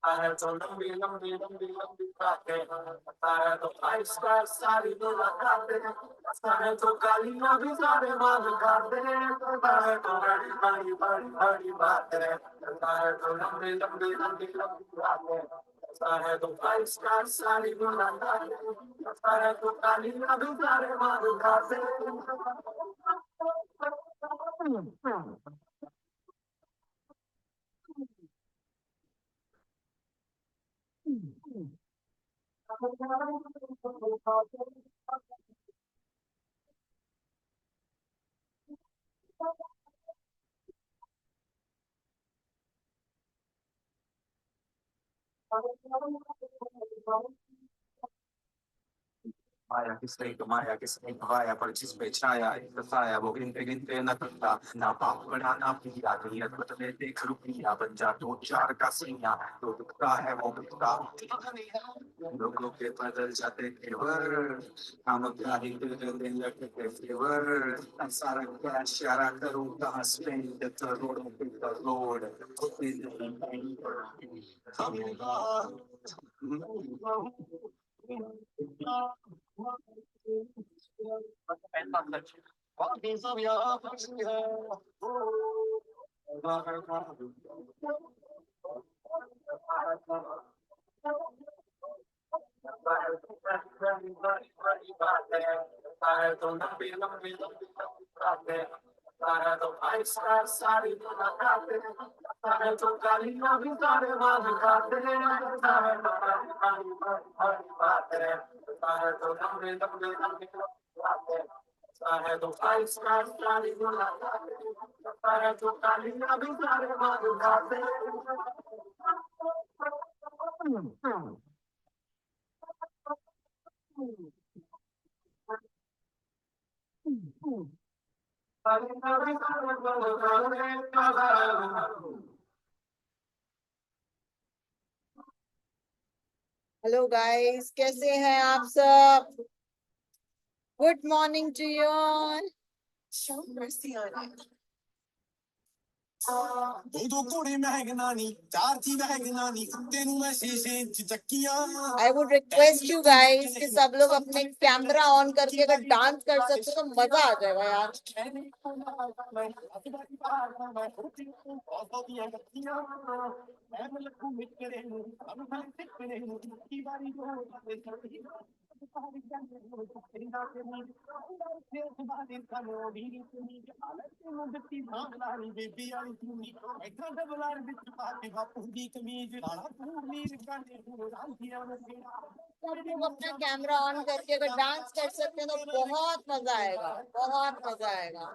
है तो लंबी लंबी लंबी लंबी बातें पता है तो फाइव स्टार सारी मुलाकातें पता है तो गालियां भी सारे मार खाते पता है तो बड़ी बड़ी बड़ी बड़ी बातें पता है तो लंबी लंबी लंबी लंबी बातें पता है तो फाइव स्टार सारी मुलाकातें पता है तो गालियां भी सारे मार खाते माया किसने भवाया पर जिस पे छाया एक दफाया वो गिनते गिनते न थकता ना पाप बना ना पिया नीयत बदले देख रुपया बन जा दो चार का सैया तो दुखता है वो दुखता लोगों के बदल जाते तेवर हम अपना ही दिल देने लगते फेवर सारा कैश यारा करूँ कहाँ स्पेंड करोड़ों पे करोड़ तो लंबी लंबी लंबी बातें तो फाइव स्टार सारी मुलाकातें तो गालियां भी सारे मार खाते है तो बड़ी बड़ी बातें तो लंबी लंबी लंबी बातें है तो फाइव स्टार सारी मुलाकातें तो गालियां भी सारे मार खाते हेलो गाइस, कैसे हैं आप सब? Good morning to you all. I would request you guys कि सब लोग अपने कैमरा ऑन करके अगर डांस कर सकते तो मजा आ जाएगा यार। सब लोग अपना कैमरा ऑन करके अगर डांस कर सकते हैं तो बहुत मजा आएगा, बहुत मजा आएगा।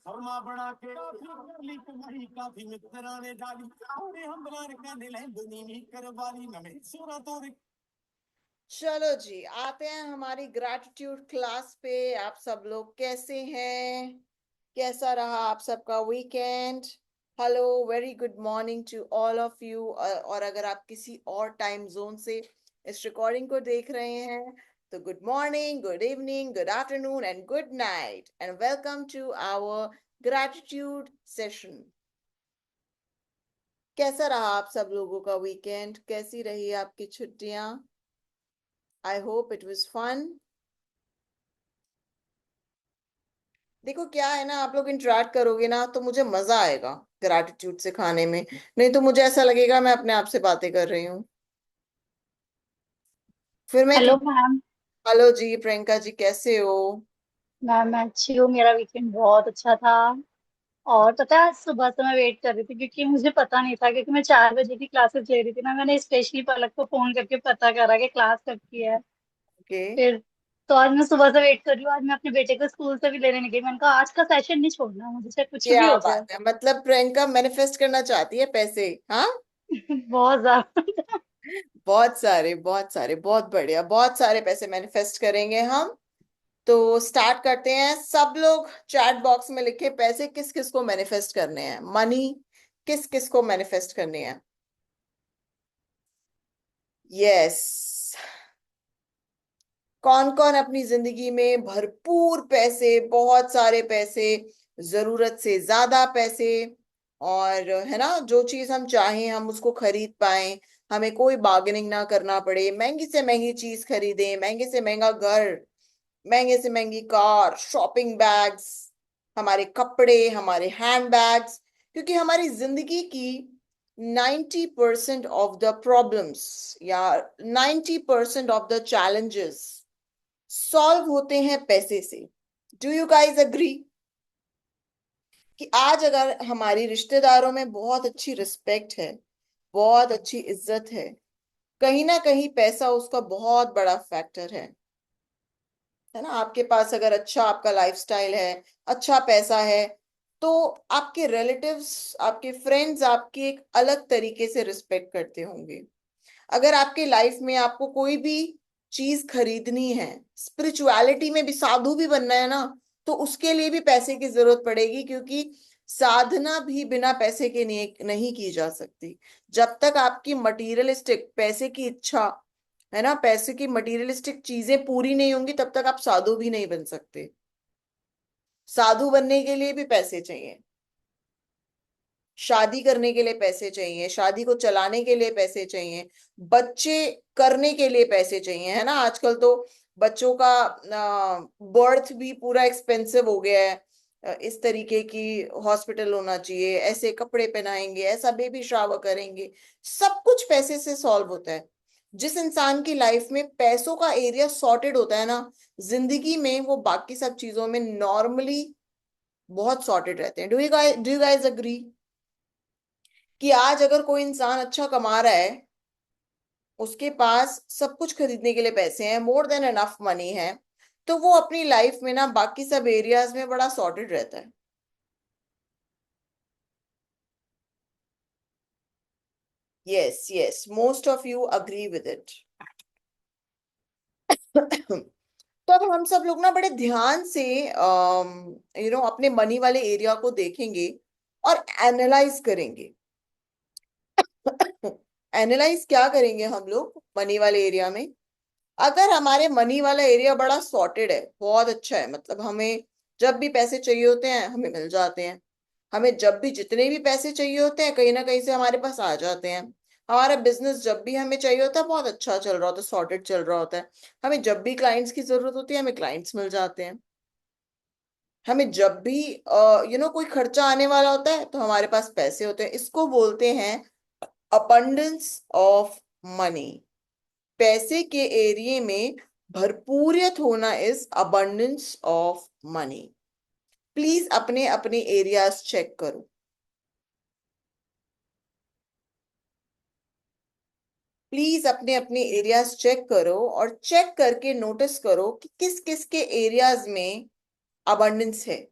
फर्मा बना के काफी कमाई काफी मित्रा ने डाली और हम बना रखने लेंदनी नहीं करवाली नमें सूरत और चलो जी, आते हैं हमारी ग्रैटिट्यूड क्लास पे। आप सब लोग कैसे हैं? कैसा रहा आप सबका weekend? Hello, very good morning to all of you. और अगर आप किसी और टाइम जोन से इस रिकॉर्डिंग को देख रहे हैं तो good morning, good evening, good afternoon and good night and welcome to our gratitude session. कैसा रहा आप सब लोगों का वीकेंड? कैसी रही आपकी छुट्टियां? I hope it was fun. देखो क्या है ना, आप लोग इंटरेक्ट करोगे ना तो मुझे मजा आएगा ग्रैटिट्यूड से खाने में। नहीं तो मुझे ऐसा लगेगा मैं अपने आप से बातें कर रही हूँ। फिर मैं हेलो मैम। हेलो जी, प्रियंका जी कैसे हो? मैम मैं अच्छी हूँ, मेरा वीकेंड बहुत अच्छा था। और पता है, आज सुबह से मैं वेट कर रही थी क्योंकि मुझे पता नहीं था, क्योंकि मैं 4 बजे की क्लासेस ले रही थी ना। मैंने स्पेशली पलक को फोन करके पता करा कि क्लास कब की है। ओके। फिर तो आज मैं सुबह से वेट कर रही हूँ। आज मैं अपने बेटे को स्कूल से भी लेने नहीं गई। मैंने कहा आज का सेशन नहीं छोड़ना मुझे, चाहे कुछ भी क्या हो जाए। बात है, मतलब प्रियंका मैनिफेस्ट करना चाहती है पैसे? हाँ, बहुत ज्यादा। बहुत सारे बहुत सारे, बहुत बढ़िया, बहुत सारे पैसे मैनिफेस्ट करेंगे हम। तो स्टार्ट करते हैं। सब लोग चैट बॉक्स में लिखे पैसे किस किस को मैनिफेस्ट करने हैं, मनी किस किस को मैनिफेस्ट करनी है। यस। कौन कौन अपनी जिंदगी में भरपूर पैसे, बहुत सारे पैसे, जरूरत से ज्यादा पैसे, और है ना, जो चीज हम चाहें हम उसको खरीद पाए, हमें कोई बार्गेनिंग ना करना पड़े, महंगी से महंगी चीज खरीदें, महंगे से महंगा घर, महंगे से महंगी कार, शॉपिंग बैग्स, हमारे कपड़े, हमारे हैंड बैग्स। क्योंकि हमारी जिंदगी की 90% ऑफ द प्रॉब्लम्स या 90% ऑफ द चैलेंजेस सॉल्व होते हैं पैसे से। डू यू गाइज अग्री कि आज अगर हमारी रिश्तेदारों में बहुत अच्छी रिस्पेक्ट है, बहुत अच्छी इज्जत है, कहीं ना कहीं पैसा उसका बहुत बड़ा फैक्टर है ना? आपके पास अगर अच्छा आपका लाइफस्टाइल है, अच्छा पैसा है, तो आपके रिलेटिव्स, आपके फ्रेंड्स आपकी एक अलग तरीके से रिस्पेक्ट करते होंगे। अगर आपके लाइफ में आपको कोई भी चीज खरीदनी है, स्पिरिचुअलिटी में भी साधु भी बनना है ना, तो उसके लिए भी पैसे की जरूरत पड़ेगी, क्योंकि साधना भी बिना पैसे के नहीं की जा सकती। जब तक आपकी मटीरियलिस्टिक पैसे की इच्छा, है ना, पैसे की मटीरियलिस्टिक चीजें पूरी नहीं होंगी, तब तक आप साधु भी नहीं बन सकते। साधु बनने के लिए भी पैसे चाहिए, शादी करने के लिए पैसे चाहिए, शादी को चलाने के लिए पैसे चाहिए, बच्चे करने के लिए पैसे चाहिए, है ना? आजकल तो बच्चों का बर्थ भी पूरा एक्सपेंसिव हो गया है। इस तरीके की हॉस्पिटल होना चाहिए, ऐसे कपड़े पहनाएंगे, ऐसा बेबी शावर करेंगे, सब कुछ पैसे से सॉल्व होता है। जिस इंसान की लाइफ में पैसों का एरिया सॉर्टेड होता है ना, जिंदगी में वो बाकी सब चीजों में नॉर्मली बहुत सॉर्टेड रहते हैं। डू यू गाइज अग्री कि आज अगर कोई इंसान अच्छा कमा रहा है, उसके पास सब कुछ खरीदने के लिए पैसे हैं, मोर देन एनफ मनी है, तो वो अपनी लाइफ में ना बाकी सब एरियाज में बड़ा सॉर्टेड रहता है। Yes yes, most of you agree with it. तो अब हम सब लोग ना बड़े ध्यान से अपने मनी वाले एरिया को देखेंगे और एनालाइज करेंगे। एनालाइज क्या करेंगे हम लोग मनी वाले एरिया में? अगर हमारे मनी वाला एरिया बड़ा सॉर्टेड है, बहुत अच्छा है, मतलब हमें जब भी पैसे चाहिए होते हैं हमें मिल जाते हैं, हमें जब भी जितने भी पैसे चाहिए होते हैं कहीं ना कहीं से हमारे पास आ जाते हैं, हमारा बिजनेस जब भी हमें चाहिए होता है बहुत अच्छा चल रहा होता है, सॉर्टेड चल रहा होता है, हमें जब भी क्लाइंट्स की जरूरत होती है हमें क्लाइंट्स मिल जाते हैं। हमें जब भी कोई खर्चा आने वाला होता है तो हमारे पास पैसे होते हैं, इसको बोलते हैं अबंडेंस ऑफ मनी। पैसे के एरिया में भरपूरियत होना is abundance of money. Please अपने अपने एरियाज चेक करो। प्लीज अपने अपने एरियाज चेक करो और चेक करके नोटिस करो कि किस किस के एरियाज में अबंडेंस है।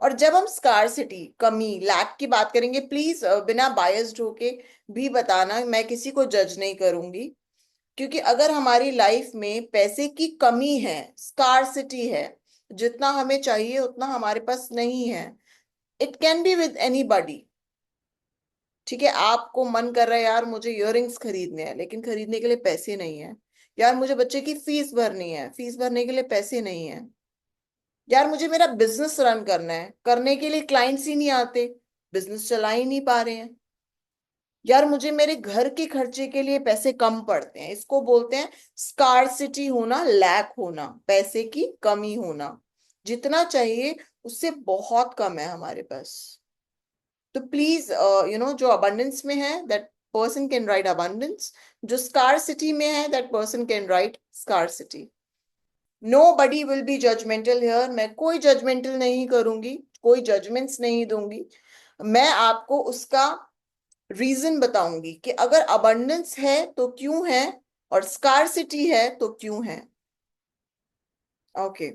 और जब हम स्कार्सिटी, कमी, लैक की बात करेंगे, प्लीज बिना बायस्ड होके भी बताना, मैं किसी को जज नहीं करूंगी। क्योंकि अगर हमारी लाइफ में पैसे की कमी है, स्कार्सिटी है, जितना हमें चाहिए उतना हमारे पास नहीं है, it can be with anybody. ठीक है, आपको मन कर रहा है यार मुझे इयररिंग्स खरीदने हैं लेकिन खरीदने के लिए पैसे नहीं है। यार मुझे बच्चे की फीस भरनी है, फीस भरने के लिए पैसे नहीं है। यार मुझे मेरा बिजनेस रन करना है, करने के लिए क्लाइंट्स ही नहीं आते, बिजनेस चला ही नहीं पा रहे हैं। यार मुझे मेरे घर के खर्चे के लिए पैसे कम पड़ते हैं, इसको बोलते हैं स्कार्सिटी होना, लैक होना, पैसे की कमी होना। जितना चाहिए उससे बहुत कम है हमारे पास। तो प्लीज जो अबंडेंस में है that person can write abundance, जो स्कार्सिटी में है that person can write scarcity. Nobody will be judgmental here, मैं कोई जजमेंटल नहीं करूंगी, कोई जजमेंट्स नहीं दूंगी। मैं आपको उसका रीजन बताऊंगी कि अगर अबंडेंस है तो क्यों है और स्कार्सिटी है तो क्यों है। Okay,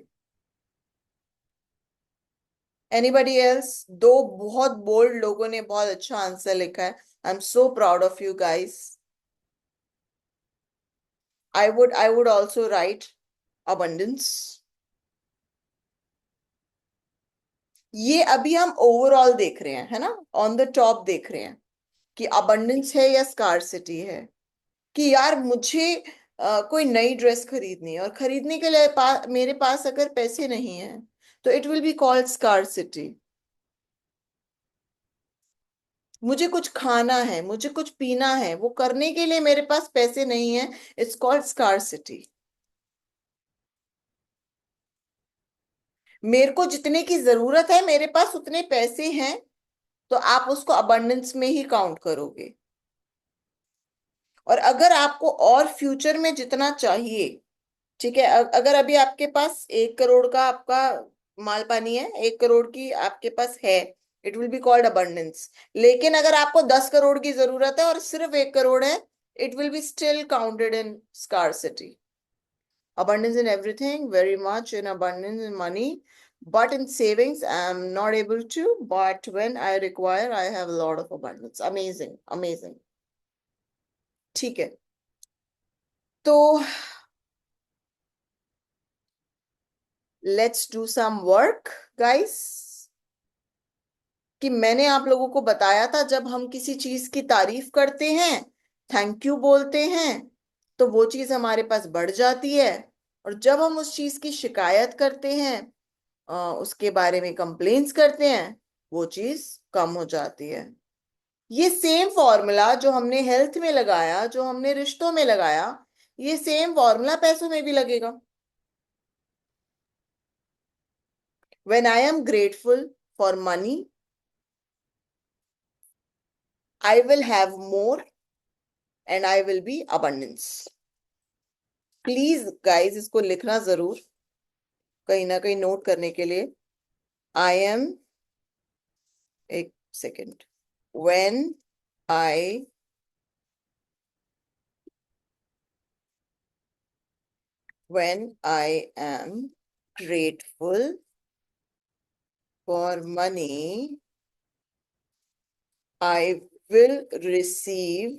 anybody else? दो बहुत बोल्ड लोगों ने बहुत अच्छा आंसर लिखा है। I am so proud of you guys. I would also write abundance. ये अभी हम ओवरऑल देख रहे हैं, है ना, ऑन द टॉप देख रहे हैं कि अबंडेंस है या स्कार्सिटी है। कि यार मुझे कोई नई ड्रेस खरीदनी है और खरीदने के लिए मेरे पास अगर पैसे नहीं है तो it will be called scarcity. मुझे कुछ खाना है, मुझे कुछ पीना है, वो करने के लिए मेरे पास पैसे नहीं है, इट्स कॉल्ड स्कार्सिटी। मेरे को जितने की जरूरत है मेरे पास उतने पैसे हैं, तो आप उसको अबंडेंस में ही काउंट करोगे। और अगर आपको और फ्यूचर में जितना चाहिए, ठीक है, अगर अभी आपके पास 1 करोड़ का आपका माल पानी है, 1 करोड़ की आपके पास है, it will be called abundance. लेकिन अगर आपको 10 करोड़ की जरूरत है और सिर्फ 1 करोड़ है, it will be still counted in scarcity. Abundance in everything, very much in abundance in money, but in savings, I'm not able to. But when I require, I have a lot of abundance. Amazing, amazing. ठीक है, तो let's do some work, guys. कि मैंने आप लोगों को बताया था जब हम किसी चीज की तारीफ करते हैं, थैंक यू बोलते हैं, तो वो चीज हमारे पास बढ़ जाती है। और जब हम उस चीज की शिकायत करते हैं, उसके बारे में कंप्लेन्स करते हैं, वो चीज कम हो जाती है। ये सेम फॉर्मूला जो हमने हेल्थ में लगाया, जो हमने रिश्तों में लगाया, ये सेम फॉर्मूला पैसों में भी लगेगा। When I am grateful for money, I will have more and I will be abundance. Please guys इसको लिखना जरूर, कहीं ना कहीं नोट करने के लिए। आई एम, एक second, when I when I am grateful for money, I will receive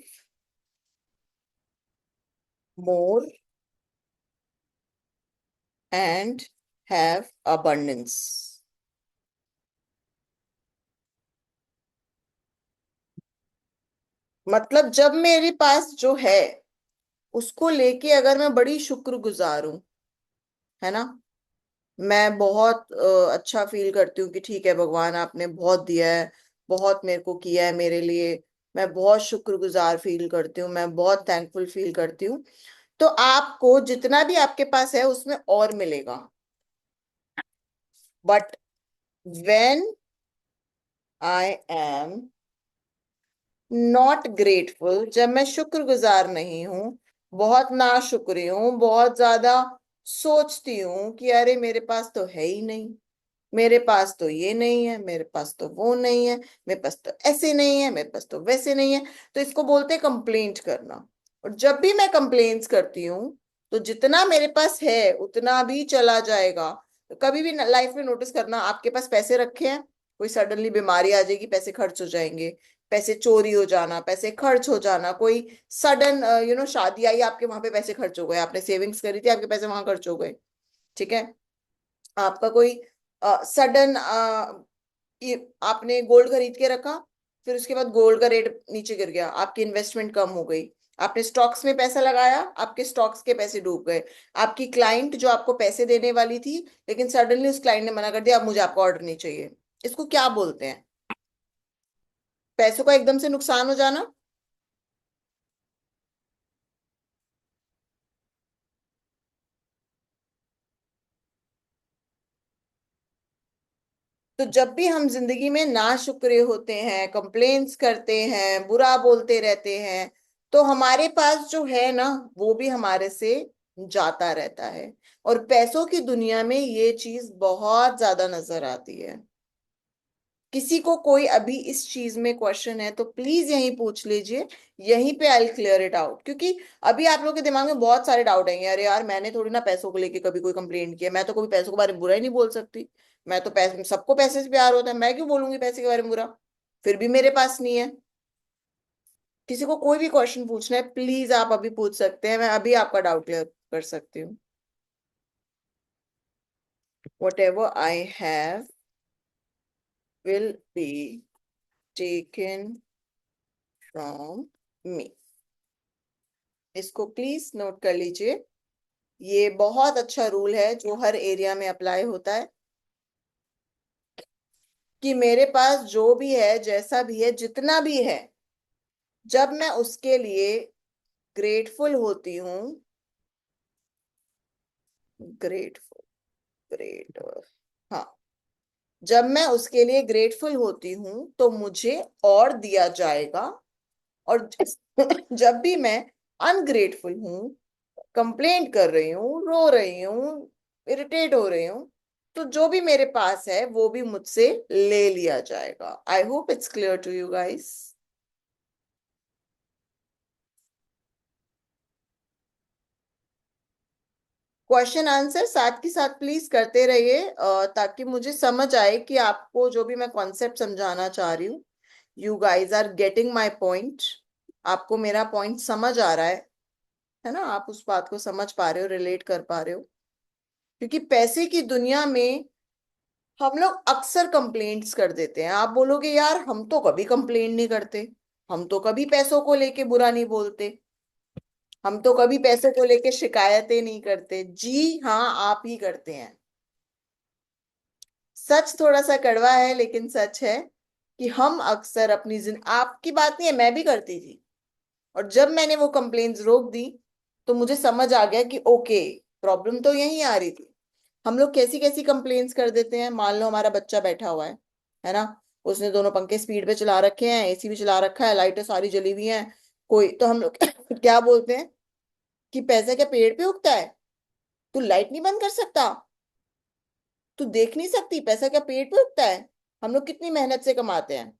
more and have abundance. मतलब जब मेरे पास जो है उसको लेके अगर मैं बड़ी शुक्रगुजार हूं, है ना, मैं बहुत अच्छा फील करती हूँ कि ठीक है भगवान आपने बहुत दिया है, बहुत मेरे को किया है मेरे लिए, मैं बहुत शुक्रगुजार फील करती हूँ, मैं बहुत थैंकफुल फील करती हूँ, तो आपको जितना भी आपके पास है उसमें और मिलेगा। But when I am not grateful, जब मैं शुक्रगुजार नहीं हूं, बहुत नाशुक्री हूं, बहुत ज्यादा सोचती हूँ कि अरे मेरे पास तो है ही नहीं, मेरे पास तो ये नहीं है, मेरे पास तो वो नहीं है, मेरे पास तो ऐसे नहीं है, मेरे पास तो वैसे नहीं है, तो इसको बोलते हैं कंप्लेंट करना। और जब भी मैं कंप्लेंट्स करती हूँ तो जितना मेरे पास है उतना भी चला जाएगा। तो कभी भी लाइफ में नोटिस करना, आपके पास पैसे रखे हैं, कोई सडनली बीमारी आ जाएगी, पैसे खर्च हो जाएंगे, पैसे चोरी हो जाना, पैसे खर्च हो जाना, कोई सडन शादी आई, आपके वहां पे पैसे खर्च हो गए, आपने सेविंग्स करी थी, आपके पैसे वहां खर्च हो गए। ठीक है, आपका कोई सडन आपने गोल्ड खरीद के रखा, फिर उसके बाद गोल्ड का रेट नीचे गिर गया, आपकी इन्वेस्टमेंट कम हो गई, आपने स्टॉक्स में पैसा लगाया, आपके स्टॉक्स के पैसे डूब गए, आपकी क्लाइंट जो आपको पैसे देने वाली थी, लेकिन सडनली उस क्लाइंट ने मना कर दिया, अब मुझे आपका ऑर्डर नहीं चाहिए। इसको क्या बोलते हैं? पैसों का एकदम से नुकसान हो जाना। तो जब भी हम जिंदगी में नाशुक्रे होते हैं, कंप्लेंट्स करते हैं, बुरा बोलते रहते हैं, तो हमारे पास जो है ना, वो भी हमारे से जाता रहता है। और पैसों की दुनिया में ये चीज बहुत ज्यादा नजर आती है। किसी को कोई अभी इस चीज में क्वेश्चन है तो प्लीज यहीं पूछ लीजिए, यहीं पे आई क्लियर इट आउट, क्योंकि अभी आप लोगों के दिमाग में बहुत सारे डाउट आएंगे, अरे यार मैंने थोड़ी ना पैसों को लेके कभी कोई कंप्लेंट किया, मैं तो कभी पैसों के बारे में बुरा ही नहीं बोल सकती, मैं तो पैसे, सबको पैसे से प्यार होता है, मैं क्यों बोलूंगी पैसे के बारे में बुरा, फिर भी मेरे पास नहीं है। किसी को कोई भी क्वेश्चन पूछना है प्लीज आप अभी पूछ सकते हैं, मैं अभी आपका डाउट क्लियर कर सकती हूँ। What ever I have will be taken from me. इसको प्लीज नोट कर लीजिए, ये बहुत अच्छा रूल है जो हर एरिया में अप्लाई होता है, कि मेरे पास जो भी है, जैसा भी है, जितना भी है, जब मैं उसके लिए ग्रेटफुल होती हूँ, ग्रेटफुल, ग्रेट, हाँ, जब मैं उसके लिए ग्रेटफुल होती हूँ तो मुझे और दिया जाएगा। और जब भी मैं अनग्रेटफुल हूँ, कंप्लेंट कर रही हूँ, रो रही हूँ, इरिटेट हो रही हूँ, तो जो भी मेरे पास है वो भी मुझसे ले लिया जाएगा। I hope it's clear to you guys. Question answer साथ के साथ प्लीज करते रहिए, ताकि मुझे समझ आए कि आपको जो भी मैं कॉन्सेप्ट समझाना चाह रही हूँ, you guys are getting my point, आपको मेरा पॉइंट समझ आ रहा है ना, आप उस बात को समझ पा रहे हो, रिलेट कर पा रहे हो। क्योंकि पैसे की दुनिया में हम लोग अक्सर कंप्लेंट्स कर देते हैं। आप बोलोगे यार हम तो कभी कंप्लेंट नहीं करते, हम तो कभी पैसों को लेके बुरा नहीं बोलते, हम तो कभी पैसों को लेके शिकायतें नहीं करते। जी हाँ, आप ही करते हैं। सच थोड़ा सा कड़वा है लेकिन सच है कि हम अक्सर अपनी आपकी बात नहीं है, मैं भी करती थी। और जब मैंने वो कंप्लेंट्स रोक दी तो मुझे समझ आ गया कि ओके, प्रॉब्लम तो यहीं आ रही थी। हम लोग कैसी कैसी कंप्लेंट्स कर देते हैं। मान लो हमारा बच्चा बैठा हुआ है ना, उसने दोनों पंखे स्पीड पे चला रखे हैं, एसी भी चला रखा है, लाइटें सारी जली हुई हैं, कोई तो हम लोग क्या बोलते हैं कि पैसा क्या पेड़ पे उगता है, तू लाइट नहीं बंद कर सकता, तू देख नहीं सकती, पैसा क्या पेड़ पे उगता है। हम लोग कितनी मेहनत से कमाते हैं।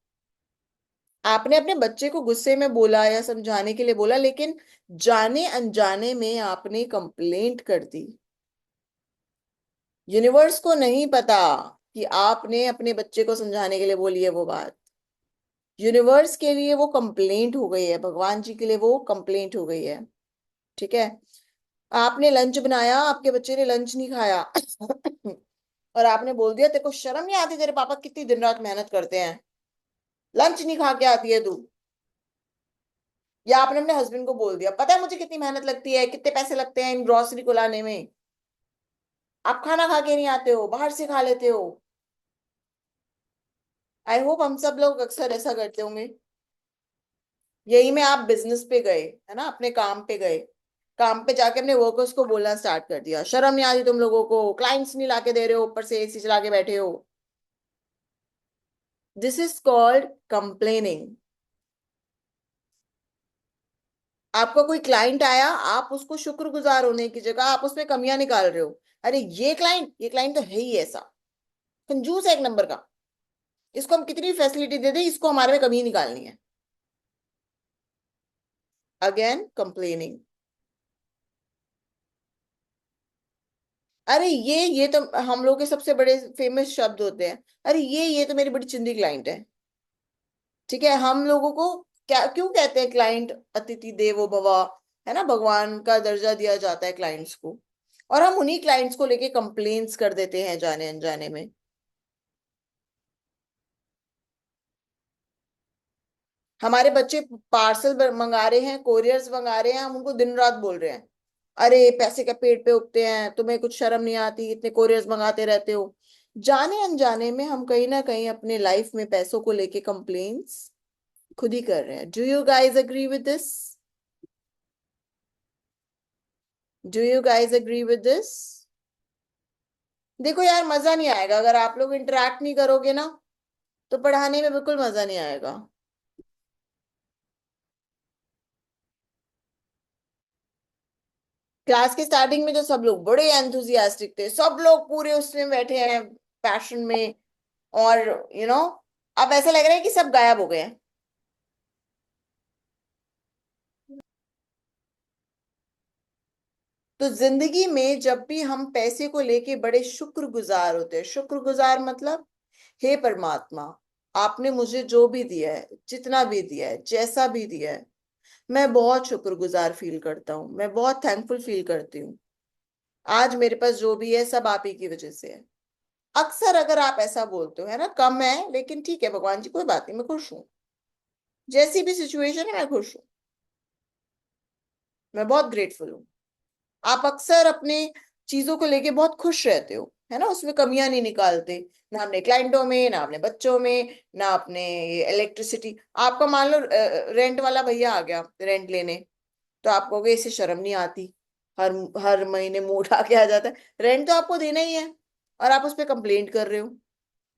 आपने अपने बच्चे को गुस्से में बोला या समझाने के लिए बोला, लेकिन जाने अनजाने में आपने कंप्लेंट कर दी। यूनिवर्स को नहीं पता कि आपने अपने बच्चे को समझाने के लिए बोली है वो बात। यूनिवर्स के लिए वो कंप्लेंट हो गई है, भगवान जी के लिए वो कंप्लेंट हो गई है। ठीक है, आपने लंच बनाया, आपके बच्चे ने लंच नहीं खाया और आपने बोल दिया तेरे को शर्म नहीं आती, तेरे पापा कितनी दिन रात मेहनत करते हैं, लंच नहीं खा के आती है तू। या आपने अपने हस्बैंड को बोल दिया पता है मुझे कितनी मेहनत लगती है, कितने पैसे लगते हैं इन ग्रोसरी को लाने में, आप खाना खा के नहीं आते हो, बाहर से खा लेते हो। आई होप हम सब लोग अक्सर ऐसा करते होंगे। यही में आप बिजनेस पे गए, है ना, अपने काम पे गए, काम पे जाके अपने वर्कर्स को बोलना स्टार्ट कर दिया, शर्म नहीं आती तुम लोगों को, क्लाइंट्स नहीं लाके दे रहे हो, ऊपर से एसी चला के बैठे हो। This is called complaining. आपका कोई क्लाइंट आया, आप उसको शुक्रगुजार होने की जगह आप उसमें कमियां निकाल रहे हो। अरे ये क्लाइंट तो है ही ऐसा, कंजूस है एक नंबर का, इसको हम कितनी फैसिलिटी दे दें, इसको हमारे में कमी निकालनी है। Again complaining. अरे ये तो हम लोग के सबसे बड़े फेमस शब्द होते हैं। अरे ये तो मेरी बड़ी चिंदी क्लाइंट है। ठीक है, हम लोगों को क्या क्यों कहते हैं क्लाइंट अतिथि देवो भव, है ना, भगवान का दर्जा दिया जाता है क्लाइंट्स को। और हम उन्हीं क्लाइंट्स को लेके कंप्लेंट्स कर देते हैं जाने अनजाने में। हमारे बच्चे पार्सल मंगा रहे हैं, कोरियर्स मंगा रहे हैं, हम उनको दिन रात बोल रहे हैं, अरे पैसे के पेट पे उगते हैं, तुम्हें कुछ शर्म नहीं आती, इतने कोरियर्स मंगाते रहते हो। जाने अनजाने में हम कहीं ना कहीं अपने लाइफ में पैसों को लेके कंप्लेंट्स खुद ही कर रहे हैं। Do you guys agree with this? Do you guys agree with this? देखो यार, मजा नहीं आएगा अगर आप लोग इंटरेक्ट नहीं करोगे ना, तो पढ़ाने में बिल्कुल मजा नहीं आएगा। क्लास के स्टार्टिंग में तो सब लोग बड़े एंथुजियास्टिक थे, सब लोग पूरे उसमें बैठे हैं, पैशन में। और यू नो अब ऐसा लग रहा है कि सब गायब हो गए हैं। तो जिंदगी में जब भी हम पैसे को लेके बड़े शुक्रगुजार होते हैं, शुक्रगुजार मतलब, हे परमात्मा, आपने मुझे जो भी दिया है, जितना भी दिया है, जैसा भी दिया है, मैं बहुत शुक्रगुजार फील करता हूँ, मैं बहुत थैंकफुल फील करती हूँ। आज मेरे पास जो भी है सब आप ही की वजह से है। अक्सर अगर आप ऐसा बोलते हो, है ना, कम है लेकिन ठीक है भगवान जी, कोई बात नहीं, मैं खुश हूँ, जैसी भी सिचुएशन है मैं खुश हूँ, मैं बहुत ग्रेटफुल हूँ। आप अक्सर अपने चीजों को लेके बहुत खुश रहते हो, है ना, उसमें कमियां नहीं निकालते, ना अपने क्लाइंटों में, ना अपने बच्चों में, ना अपने इलेक्ट्रिसिटी। आपका मान लो रेंट वाला भैया आ गया रेंट लेने, तो आप कहोगे इसे शर्म नहीं आती, हर हर महीने मुंह उठा के आ जाता है। रेंट तो आपको देना ही है और आप उस पर कंप्लेंट कर रहे हो।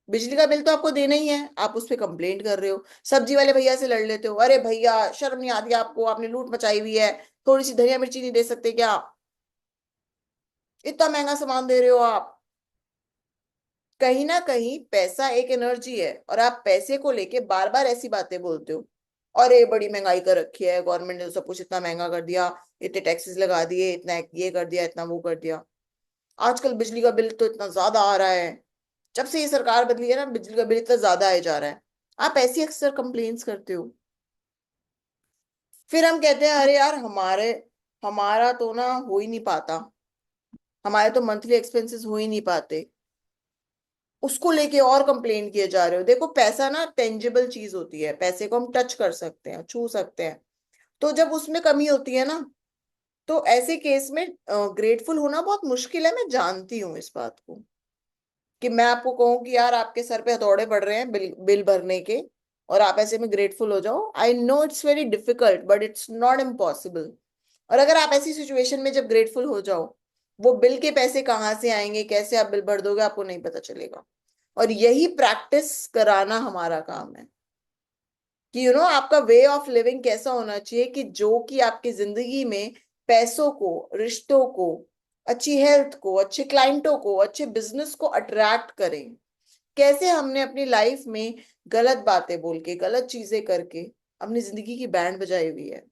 बिजली का बिल तो आपको देना ही है, आप उस पर कंप्लेंट कर रहे हो। सब्जी वाले भैया से लड़ लेते हो, अरे भैया शर्म नहीं आती आपको, आपने लूट मचाई हुई है, थोड़ी सी धनिया मिर्ची नहीं दे सकते क्या, इतना महंगा सामान दे रहे हो आप। कहीं ना कहीं पैसा एक एनर्जी है, और आप पैसे को लेके बार बार ऐसी बातें बोलते हो, अरे बड़ी महंगाई कर रखी है, गवर्नमेंट ने तो सब कुछ इतना महंगा कर दिया, इतने टैक्सेस लगा दिए, इतना ये कर दिया, इतना वो कर दिया, आजकल बिजली का बिल तो इतना ज्यादा आ रहा है, जब से ये सरकार बदली है ना बिजली का बिल इतना ज्यादा आए जा रहा है। आप ऐसी अक्सर कंप्लेन्स करते हो। फिर हम कहते हैं अरे यार हमारा तो ना हो ही नहीं पाता, हमारे तो मंथली एक्सपेंसेस हो ही नहीं पाते, उसको लेके और कंप्लेन किए जा रहे हो। देखो पैसा ना टेंजिबल चीज होती है, पैसे को हम टच कर सकते हैं, छू सकते हैं। तो जब उसमें कमी होती है ना, तो ऐसे केस में ग्रेटफुल होना बहुत मुश्किल है। मैं जानती हूँ इस बात को, कि मैं आपको कहूँ कि यार आपके सर पे हथौड़े पड़ रहे हैं बिल बिल भरने के, और आप ऐसे में ग्रेटफुल हो जाओ, I know it's very difficult but it's not impossible. और अगर आप ऐसी सिचुएशन में जब ग्रेटफुल हो जाओ, वो बिल के पैसे कहाँ से आएंगे, कैसे आप बिल भर दोगे, आपको नहीं पता चलेगा। और यही प्रैक्टिस कराना हमारा काम है, कि आपका वे ऑफ लिविंग कैसा होना चाहिए, कि जो कि आपकी जिंदगी में पैसों को, रिश्तों को, अच्छी हेल्थ को, अच्छे क्लाइंटों को, अच्छे बिजनेस को अट्रैक्ट करें। कैसे हमने अपनी लाइफ में गलत बातें बोल के, गलत चीजें करके अपनी जिंदगी की बैंड बजाई हुई है।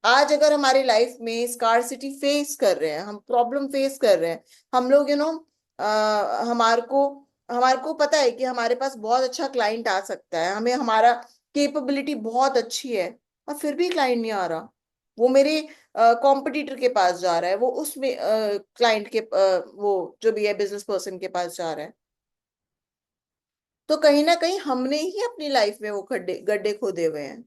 आज अगर हमारी लाइफ में स्कारसिटी फेस कर रहे हैं, हम प्रॉब्लम फेस कर रहे हैं, हम लोग हमारे को पता है कि हमारे पास बहुत अच्छा क्लाइंट आ सकता है, हमें हमारा कैपेबिलिटी बहुत अच्छी है, और फिर भी क्लाइंट नहीं आ रहा, वो मेरे कॉम्पिटिटर के पास जा रहा है, वो उसमें क्लाइंट के वो जो भी है बिजनेस पर्सन के पास जा रहा है, तो कहीं ना कहीं हमने ही अपनी लाइफ में वो गड्ढे गड्ढे खोदे हुए हैं।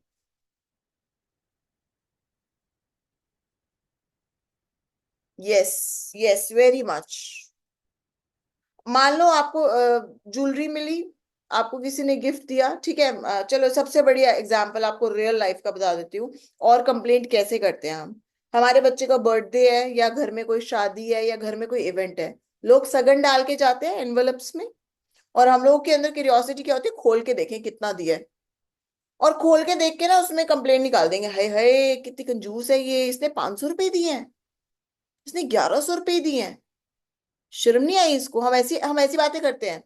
Yes, yes, very much. मान लो आपको ज्वेलरी मिली, आपको किसी ने गिफ्ट दिया, ठीक है, चलो सबसे बढ़िया एग्जांपल आपको रियल लाइफ का बता देती हूँ, और कंप्लेंट कैसे करते हैं हम। हमारे बच्चे का बर्थडे है, या घर में कोई शादी है, या घर में कोई इवेंट है, लोग सगन डाल के जाते हैं एनवलप्स में, और हम लोगों के अंदर क्यूरियोसिटी क्या होती है, खोल के देखें कितना दिया है, और खोल के देख के ना उसमें कंप्लेंट निकाल देंगे, हाय हाय कितनी कंजूस है ये, इसने 500 रुपए दिए हैं, इसने 1100 रुपए दिए हैं, शर्म नहीं आई इसको। हम ऐसी बातें करते हैं।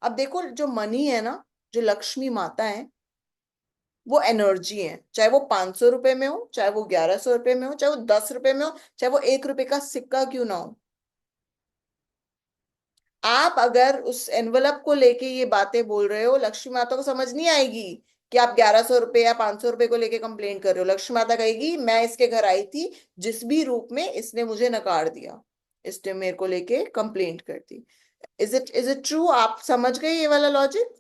अब देखो जो मनी है ना, जो लक्ष्मी माता है, वो एनर्जी है, चाहे वो 500 रुपए में हो, चाहे वो 1100 रुपए में हो, चाहे वो 10 रुपए में हो, चाहे वो 1 रुपए का सिक्का क्यों ना हो। आप अगर उस एनवलप को लेके ये बातें बोल रहे हो, लक्ष्मी माता को समझ नहीं आएगी कि आप 1100 रुपए या 500 रुपए को लेके कंप्लेंट कर रहे हो। लक्ष्मी माता कहेगी मैं इसके घर आई थी, जिस भी रूप में इसने मुझे नकार दिया, इसने मेरे को लेके कंप्लेंट कर दी। Is it true? आप समझ गए ये वाला लॉजिक?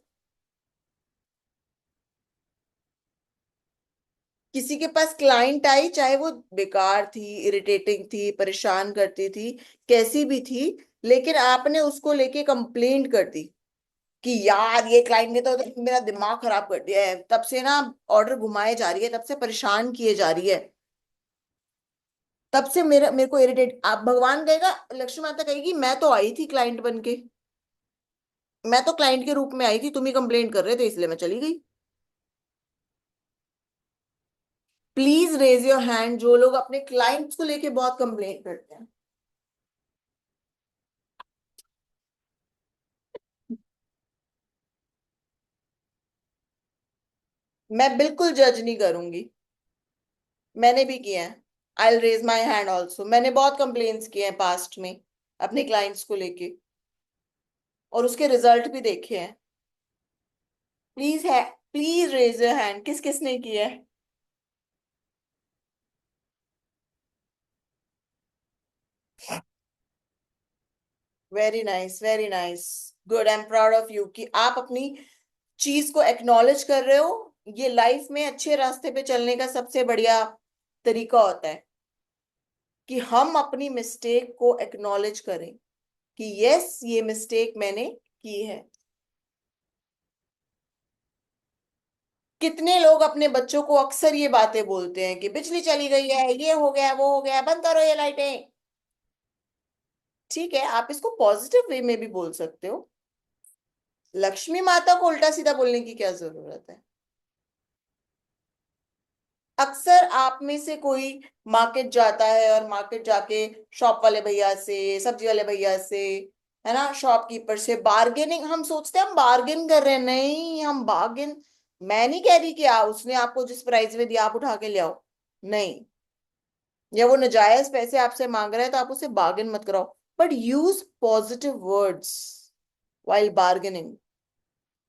किसी के पास क्लाइंट आई, चाहे वो बेकार थी, इरिटेटिंग थी, परेशान करती थी, कैसी भी थी, लेकिन आपने उसको लेके कंप्लेंट कर दी कि यार ये क्लाइंट ने तो मेरा दिमाग खराब कर दिया है, तब से ना ऑर्डर घुमाए जा रही है, तब से परेशान किए जा रही है, तब से मेरे को इरिटेट। आप भगवान कहेगा, लक्ष्मी माता कहेगी मैं तो आई थी क्लाइंट बन के, मैं तो क्लाइंट के रूप में आई थी, तुम ही कंप्लेंट कर रहे थे इसलिए मैं चली गई। प्लीज रेज योर हैंड जो लोग अपने क्लाइंट्स को लेके बहुत कंप्लेंट करते हैं। मैं बिल्कुल जज नहीं करूंगी, मैंने भी किया है। I will raise my hand also, मैंने बहुत कंप्लेन्ट्स किए हैं पास्ट में अपने क्लाइंट्स को लेके, और उसके रिजल्ट भी देखे हैं। प्लीज है, प्लीज रेज योर हैंड, किस किसने किया है? Very nice, very nice, good, I am proud of you कि आप अपनी चीज को एक्नॉलेज कर रहे हो। ये लाइफ में अच्छे रास्ते पे चलने का सबसे बढ़िया तरीका होता है कि हम अपनी मिस्टेक को एक्नॉलेज करें कि यस ये मिस्टेक मैंने की है। कितने लोग अपने बच्चों को अक्सर ये बातें बोलते हैं कि बिजली चली गई है, ये हो गया, वो हो गया, बंद करो ये लाइटें। ठीक है, आप इसको पॉजिटिव वे में भी बोल सकते हो, लक्ष्मी माता को उल्टा सीधा बोलने की क्या जरूरत है। अक्सर आप में से कोई मार्केट जाता है और मार्केट जाके शॉप वाले भैया से, सब्जी वाले भैया से, है ना, शॉपकीपर से बार्गेनिंग, हम सोचते हैं हम बार्गेन कर रहे हैं, नहीं हम बार्गेन, मैं नहीं कह रही कि उसने आपको जिस प्राइस में दिया आप उठा के ले आओ, नहीं, या वो नजायज पैसे आपसे मांग रहा है तो आप उसे बार्गेन मत कराओ, but use positive words while bargaining.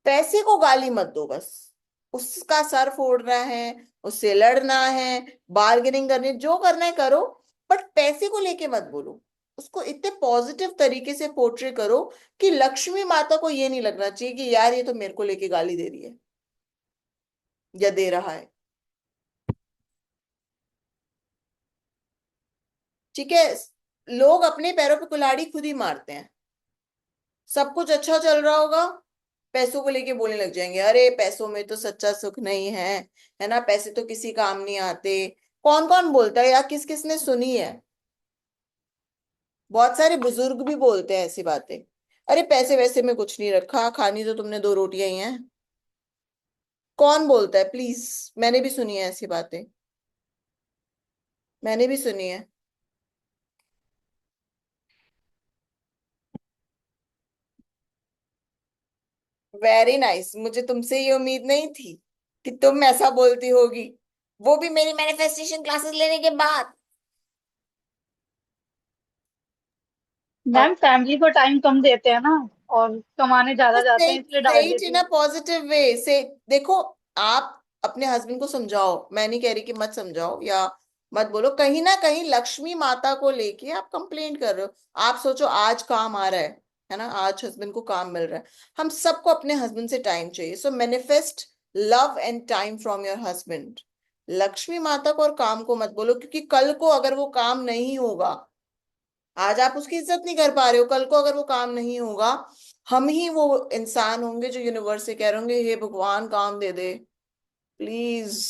पैसे को गाली मत दो बस, उसका सर फोड़ना है, उससे लड़ना है, बार्गेनिंग करनी, जो करना है करो, बट पैसे को लेके मत बोलो। उसको इतने पॉजिटिव तरीके से पोर्ट्रे करो कि लक्ष्मी माता को ये नहीं लगना चाहिए कि यार ये तो मेरे को लेके गाली दे रही है या दे रहा है। ठीक है, लोग अपने पैरों पे कुल्हाड़ी खुद ही मारते हैं। सब कुछ अच्छा चल रहा होगा, पैसों को लेके बोलने लग जाएंगे, अरे पैसों में तो सच्चा सुख नहीं है ना, पैसे तो किसी काम नहीं आते। कौन कौन बोलता है, या किस किसने सुनी है? बहुत सारे बुजुर्ग भी बोलते हैं ऐसी बातें, अरे पैसे वैसे में कुछ नहीं रखा, खानी तो तुमने दो रोटियां ही हैं। कौन बोलता है प्लीज? मैंने भी सुनी है ऐसी बातें, मैंने भी सुनी है। वेरी नाइस, मुझे तुमसे ये उम्मीद नहीं थी कि तुम ऐसा बोलती होगी, वो भी मेरी मैनिफेस्टेशन क्लासेस लेने के बाद। मैम फैमिली को टाइम कम देते हैं ना, और कमाने ज्यादा जाते से हैं, इसलिए डाल इट देती इन अ हूँ। पॉजिटिव वे से। देखो, आप अपने हस्बैंड को समझाओ, मैं नहीं कह रही कि मत समझाओ या मत बोलो, कहीं ना कहीं लक्ष्मी माता को लेके आप कंप्लेंट कर रहे हो। आप सोचो आज काम आ रहा है ना, आज हस्बैंड को काम मिल रहा है, हम सबको अपने हस्बैंड से टाइम चाहिए, so manifest love and time from your husband. Lakshmi माता को और काम को मत बोलो, क्योंकि कल को अगर वो काम नहीं होगा, आज आप उसकी इज्जत नहीं कर पा रहे हो, कल को अगर वो काम नहीं होगा, हम ही वो इंसान होंगे जो यूनिवर्स से कह रहे होंगे हे भगवान काम दे दे प्लीज,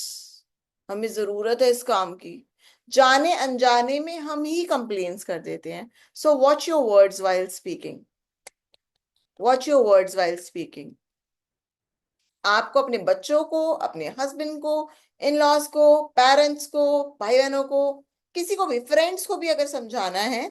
हमें जरूरत है इस काम की। जाने अनजाने में हम ही कंप्लेन्स कर देते हैं। So watch your words while speaking. Watch your words while speaking. आपको अपने बच्चों को, अपने हस्बैंड को, इन लॉज को, पेरेंट्स को, भाई बहनों को, किसी को भी, फ्रेंड्स को भी अगर समझाना है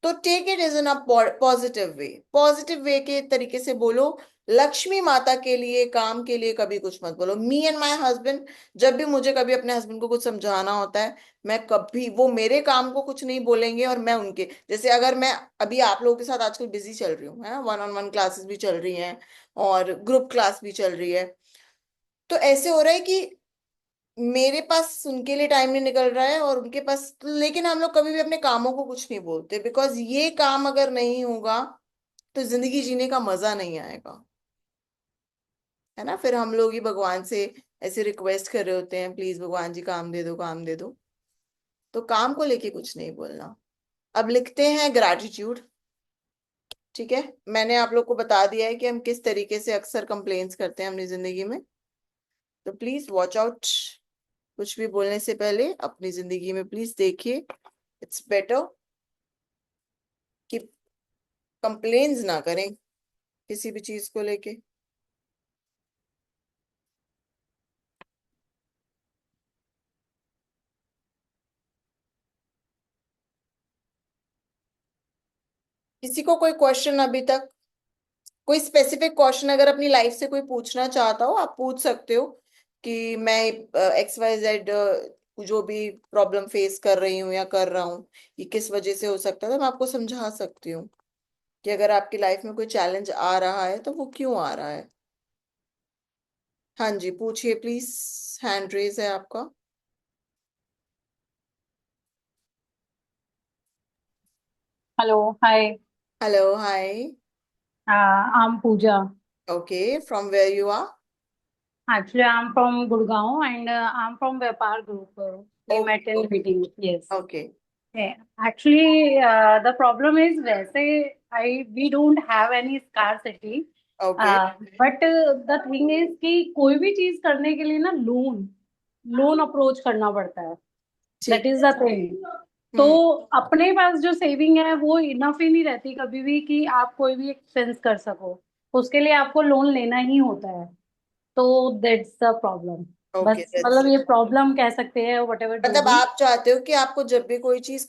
तो take it is in a positive way के तरीके से बोलो। लक्ष्मी माता के लिए, काम के लिए कभी कुछ मत बोलो। मी एंड माय हस्बैंड, जब भी मुझे कभी अपने हस्बैंड को कुछ समझाना होता है, मैं कभी, वो मेरे काम को कुछ नहीं बोलेंगे और मैं उनके, जैसे अगर मैं अभी आप लोगों के साथ आजकल बिजी चल रही हूँ, है, वन ऑन वन क्लासेस भी चल रही हैं और ग्रुप क्लास भी चल रही है, तो ऐसे हो रहा है कि मेरे पास उनके लिए टाइम नहीं निकल रहा है और उनके पास, लेकिन हम लोग कभी भी अपने कामों को कुछ नहीं बोलते, बिकॉज ये काम अगर नहीं होगा तो जिंदगी जीने का मजा नहीं आएगा, है ना। फिर हम लोग ही भगवान से ऐसे रिक्वेस्ट कर रहे होते हैं, प्लीज भगवान जी काम दे दो, काम दे दो। तो काम को लेके कुछ नहीं बोलना। अब लिखते हैं ग्रैटिट्यूड। ठीक है, मैंने आप लोग को बता दिया है कि हम किस तरीके से अक्सर कंप्लेन्स करते हैं अपनी जिंदगी में, तो प्लीज वॉच आउट। कुछ भी बोलने से पहले अपनी जिंदगी में प्लीज देखिए, इट्स बेटर कि कंप्लेन्स ना करें किसी भी चीज को लेके। किसी को कोई क्वेश्चन अभी तक, कोई स्पेसिफिक क्वेश्चन अगर अपनी लाइफ से कोई पूछना चाहता हो, आप पूछ सकते हो कि मैं XYZ जो भी प्रॉब्लम फेस कर रही हूँ या कर रहा हूँ, ये किस वजह से हो सकता है, तो मैं आपको समझा सकती हूँ कि अगर आपकी लाइफ में कोई चैलेंज आ रहा है तो वो क्यों आ रहा है। हाँ जी, पूछिए प्लीज, हैंड रेज है आपका। Hello hi. Hello hi. I'm Pooja. Okay, from where you are? Actually, I'm from Gurgaon and I'm from Vyapar Group. We met okay in okay meeting. Yes. Okay Yeah. Actually, the problem is वैसे I we don't have any scarcity. Okay. But the thing is कि कोई भी चीज करने के लिए ना loan approach करना पड़ता है। दैट ठीक इज है। The thing. तो हम्म। अपने पास जो सेविंग है वो इनफ ही नहीं रहती कभी भी कि आप कोई भी एक्सपेंस कर सको। उसके लिए आपको लोन लेना ही होता है। तो दैट्स द प्रॉब्लम। ओके, बस मतलब ये प्रॉब्लम कह सकते हैं वट एवर जो मतलब भी। आप चाहते हो कि आपको जब भी कोई चीज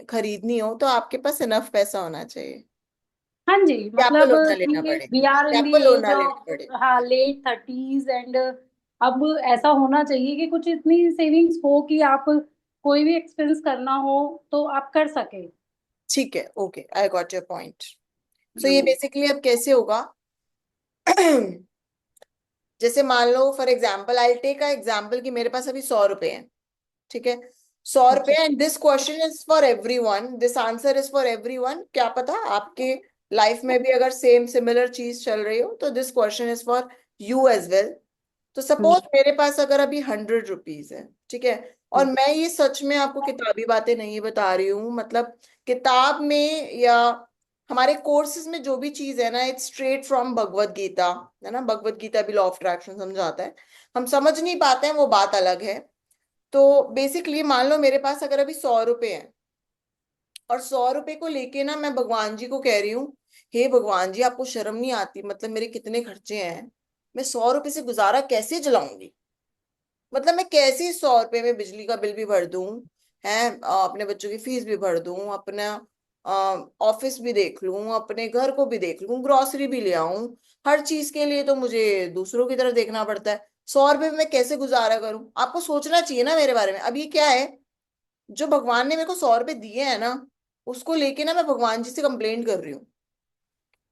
खरीदनी हो तो आपके पास इनफ पैसा होना चाहिए, हाँ जी कि आपको मतलब लोन ना लेना कि पड़े, वी आर कि इन द आपको लोन एज ना लेना ऑफ पड़े। हाँ लेट 30s एंड अब ऐसा होना चाहिए कि कुछ इतनी सेविंग्स हो कि आप कोई भी एक्सपेंस करना हो तो आप कर सके। ठीक है, okay, I got your point. So ये बेसिकली अब कैसे होगा? जैसे मान लो, for example, I take a example कि मेरे पास अभी 100 रुपए हैं। ठीक है, 100 रुपए, अच्छा। And this question is for every one, this answer is for every one. क्या पता आपके लाइफ में भी अगर सेम सिमिलर चीज चल रही हो, तो this question is for you as well. तो हम्म, सपोज मेरे पास अगर अभी 100 रुपीज है, ठीक है, और हम्म, मैं ये सच में आपको किताबी बातें नहीं बता रही हूँ, मतलब किताब में या हमारे कोर्सेज में जो भी चीज है ना, it's straight from Bhagavad Gita, है ना। भगवत गीता भी लॉ ऑफ अट्रैक्शन समझाता है, हम समझ नहीं पाते हैं, वो बात अलग है। तो बेसिकली मान लो मेरे पास अगर अभी 100 रुपए हैं, और 100 रुपए को लेके ना मैं भगवान जी को कह रही हूँ, हे भगवान जी, आपको शर्म नहीं आती, मतलब मेरे कितने खर्चे हैं, मैं 100 रुपए से गुजारा कैसे चलाऊंगी, मतलब मैं कैसे 100 रुपए में बिजली का बिल भी भर दूं, है, अपने बच्चों की फीस भी भर दूं, अपना ऑफिस भी देख लूं, अपने घर को भी देख लूं, ग्रोसरी भी ले आऊं, हर चीज के लिए तो मुझे दूसरों की तरफ देखना पड़ता है। 100 रुपए में मैं कैसे गुजारा करूं? आपको सोचना चाहिए ना मेरे बारे में। अब ये क्या है, जो भगवान ने मेरे को 100 रुपए दिए हैं ना, उसको लेके ना मैं भगवान जी से कंप्लेंट कर रही हूँ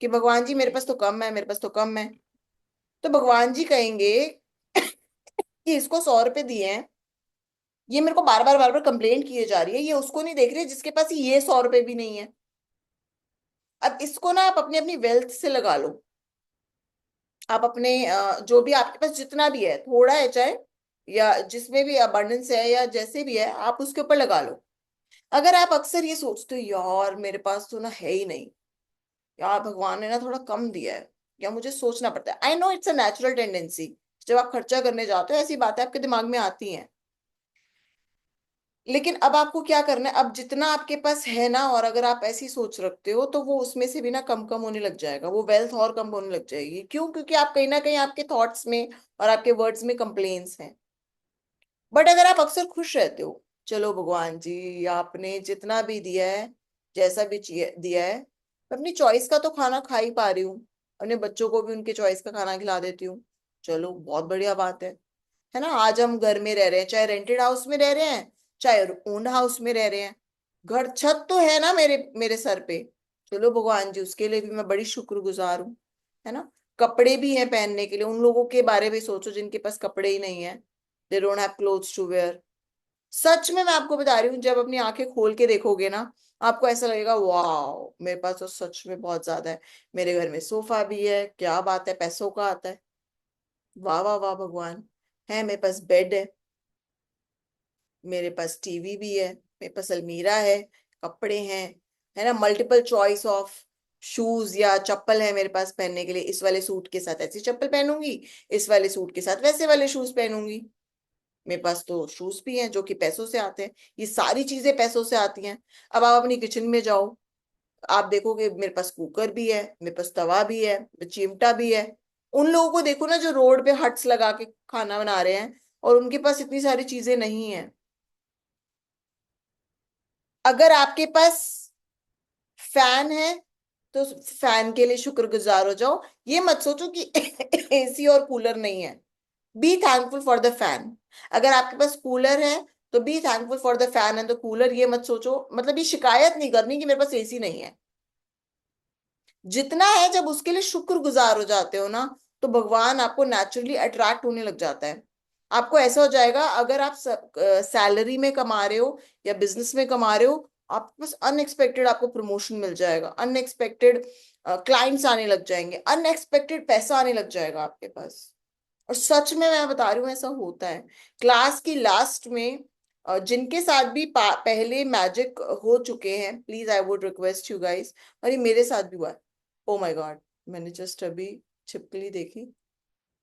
कि भगवान जी मेरे पास तो कम है, मेरे पास तो कम है। तो भगवान जी कहेंगे कि इसको 100 रुपए दिए हैं, ये मेरे को बार बार कंप्लेंट किए जा रही है, ये उसको नहीं देख रही जिसके पास ये 100 रुपए भी नहीं है। अब इसको ना आप अपनी अपनी वेल्थ से लगा लो। आप अपने जो भी आपके पास जितना भी है, थोड़ा है चाहे, या जिसमें भी अबंडेंस है या जैसे भी है, आप उसके ऊपर लगा लो। अगर आप अक्सर ये सोचते हो, यार मेरे पास तो ना है ही नहीं, यार भगवान ने ना थोड़ा कम दिया है, या मुझे सोचना पड़ता है, I know it's a natural tendency, जब आप खर्चा करने जाते हो ऐसी बातें आपके दिमाग में आती हैं। लेकिन अब आपको क्या करना है, अब जितना आपके पास है ना, और अगर आप ऐसी सोच रखते हो तो वो उसमें से भी ना कम कम होने लग जाएगा, वो वेल्थ और कम होने लग जाएगी। क्यों? क्योंकि आप कहीं ना कहीं आपके थॉट्स में और आपके वर्ड्स में कंप्लेन्स हैं। बट अगर आप अक्सर खुश रहते हो, चलो भगवान जी आपने जितना भी दिया है, जैसा भी दिया है, मैं अपनी चॉइस का तो खाना खा ही पा रही हूँ, अपने बच्चों को भी उनके चॉइस का खाना खिला देती हूँ, चलो बहुत बढ़िया बात है ना। आज हम घर में रह रहे हैं, चाहे रेंटेड हाउस में रह रहे हैं, चाहे ओन हाउस में रह रहे हैं, घर छत तो है ना मेरे मेरे सर पे, चलो भगवान जी उसके लिए भी मैं बड़ी शुक्रगुजार हूँ, है ना। कपड़े भी हैं पहनने के लिए, उन लोगों के बारे में सोचो जिनके पास कपड़े ही नहीं है, they don't have clothes to wear. सच में मैं आपको बता रही हूँ, जब अपनी आंखें खोल के देखोगे ना, आपको ऐसा लगेगा वाह मेरे पास तो सच में बहुत ज्यादा है। मेरे घर में सोफा भी है, क्या बात है, पैसों का आता है, वाह वाह वाह भगवान। है मेरे पास बेड मेरे पास टीवी भी है, मेरे पास अलमीरा है, कपड़े हैं, है ना, मल्टीपल चॉइस ऑफ शूज या चप्पल है मेरे पास पहनने के लिए, इस वाले सूट के साथ ऐसी चप्पल पहनूंगी, इस वाले सूट के साथ वैसे वाले शूज पहनूंगी। मेरे पास तो शूज भी हैं जो कि पैसों से आते हैं, ये सारी चीजें पैसों से आती हैं। अब आप अपनी किचन में जाओ, आप देखोगे मेरे पास कुकर भी है, मेरे पास तवा भी है, चिमटा भी है। उन लोगों को देखो ना जो रोड पे हट्स लगा के खाना बना रहे हैं, और उनके पास इतनी सारी चीजें नहीं है। अगर आपके पास फैन है तो फैन के लिए शुक्रगुजार हो जाओ, ये मत सोचो कि एसी और कूलर नहीं है। Be thankful for the fan. अगर आपके पास कूलर है तो be thankful for the fan and the cooler, ये मत सोचो, मतलब ये शिकायत नहीं करनी कि मेरे पास एसी नहीं है। जितना है जब उसके लिए शुक्रगुजार हो जाते हो ना, तो भगवान आपको नेचुरली अट्रैक्ट होने लग जाता है। आपको ऐसा हो जाएगा, अगर आप सैलरी में कमा रहे हो या बिजनेस में कमा रहे हो, आपके पास अनएक्सपेक्टेड आपको प्रमोशन मिल जाएगा, अनएक्सपेक्टेड क्लाइंट्स आने लग जाएंगे, अनएक्सपेक्टेड पैसा आने लग जाएगा आपके पास। और सच में मैं बता रही हूँ ऐसा होता है। क्लास की लास्ट में जिनके साथ भी पहले मैजिक हो चुके हैं, please I would request you guys, और ये मेरे साथ भी हुआ है। ओ माय गॉड, मैंने जस्ट अभी छिपकली देखी,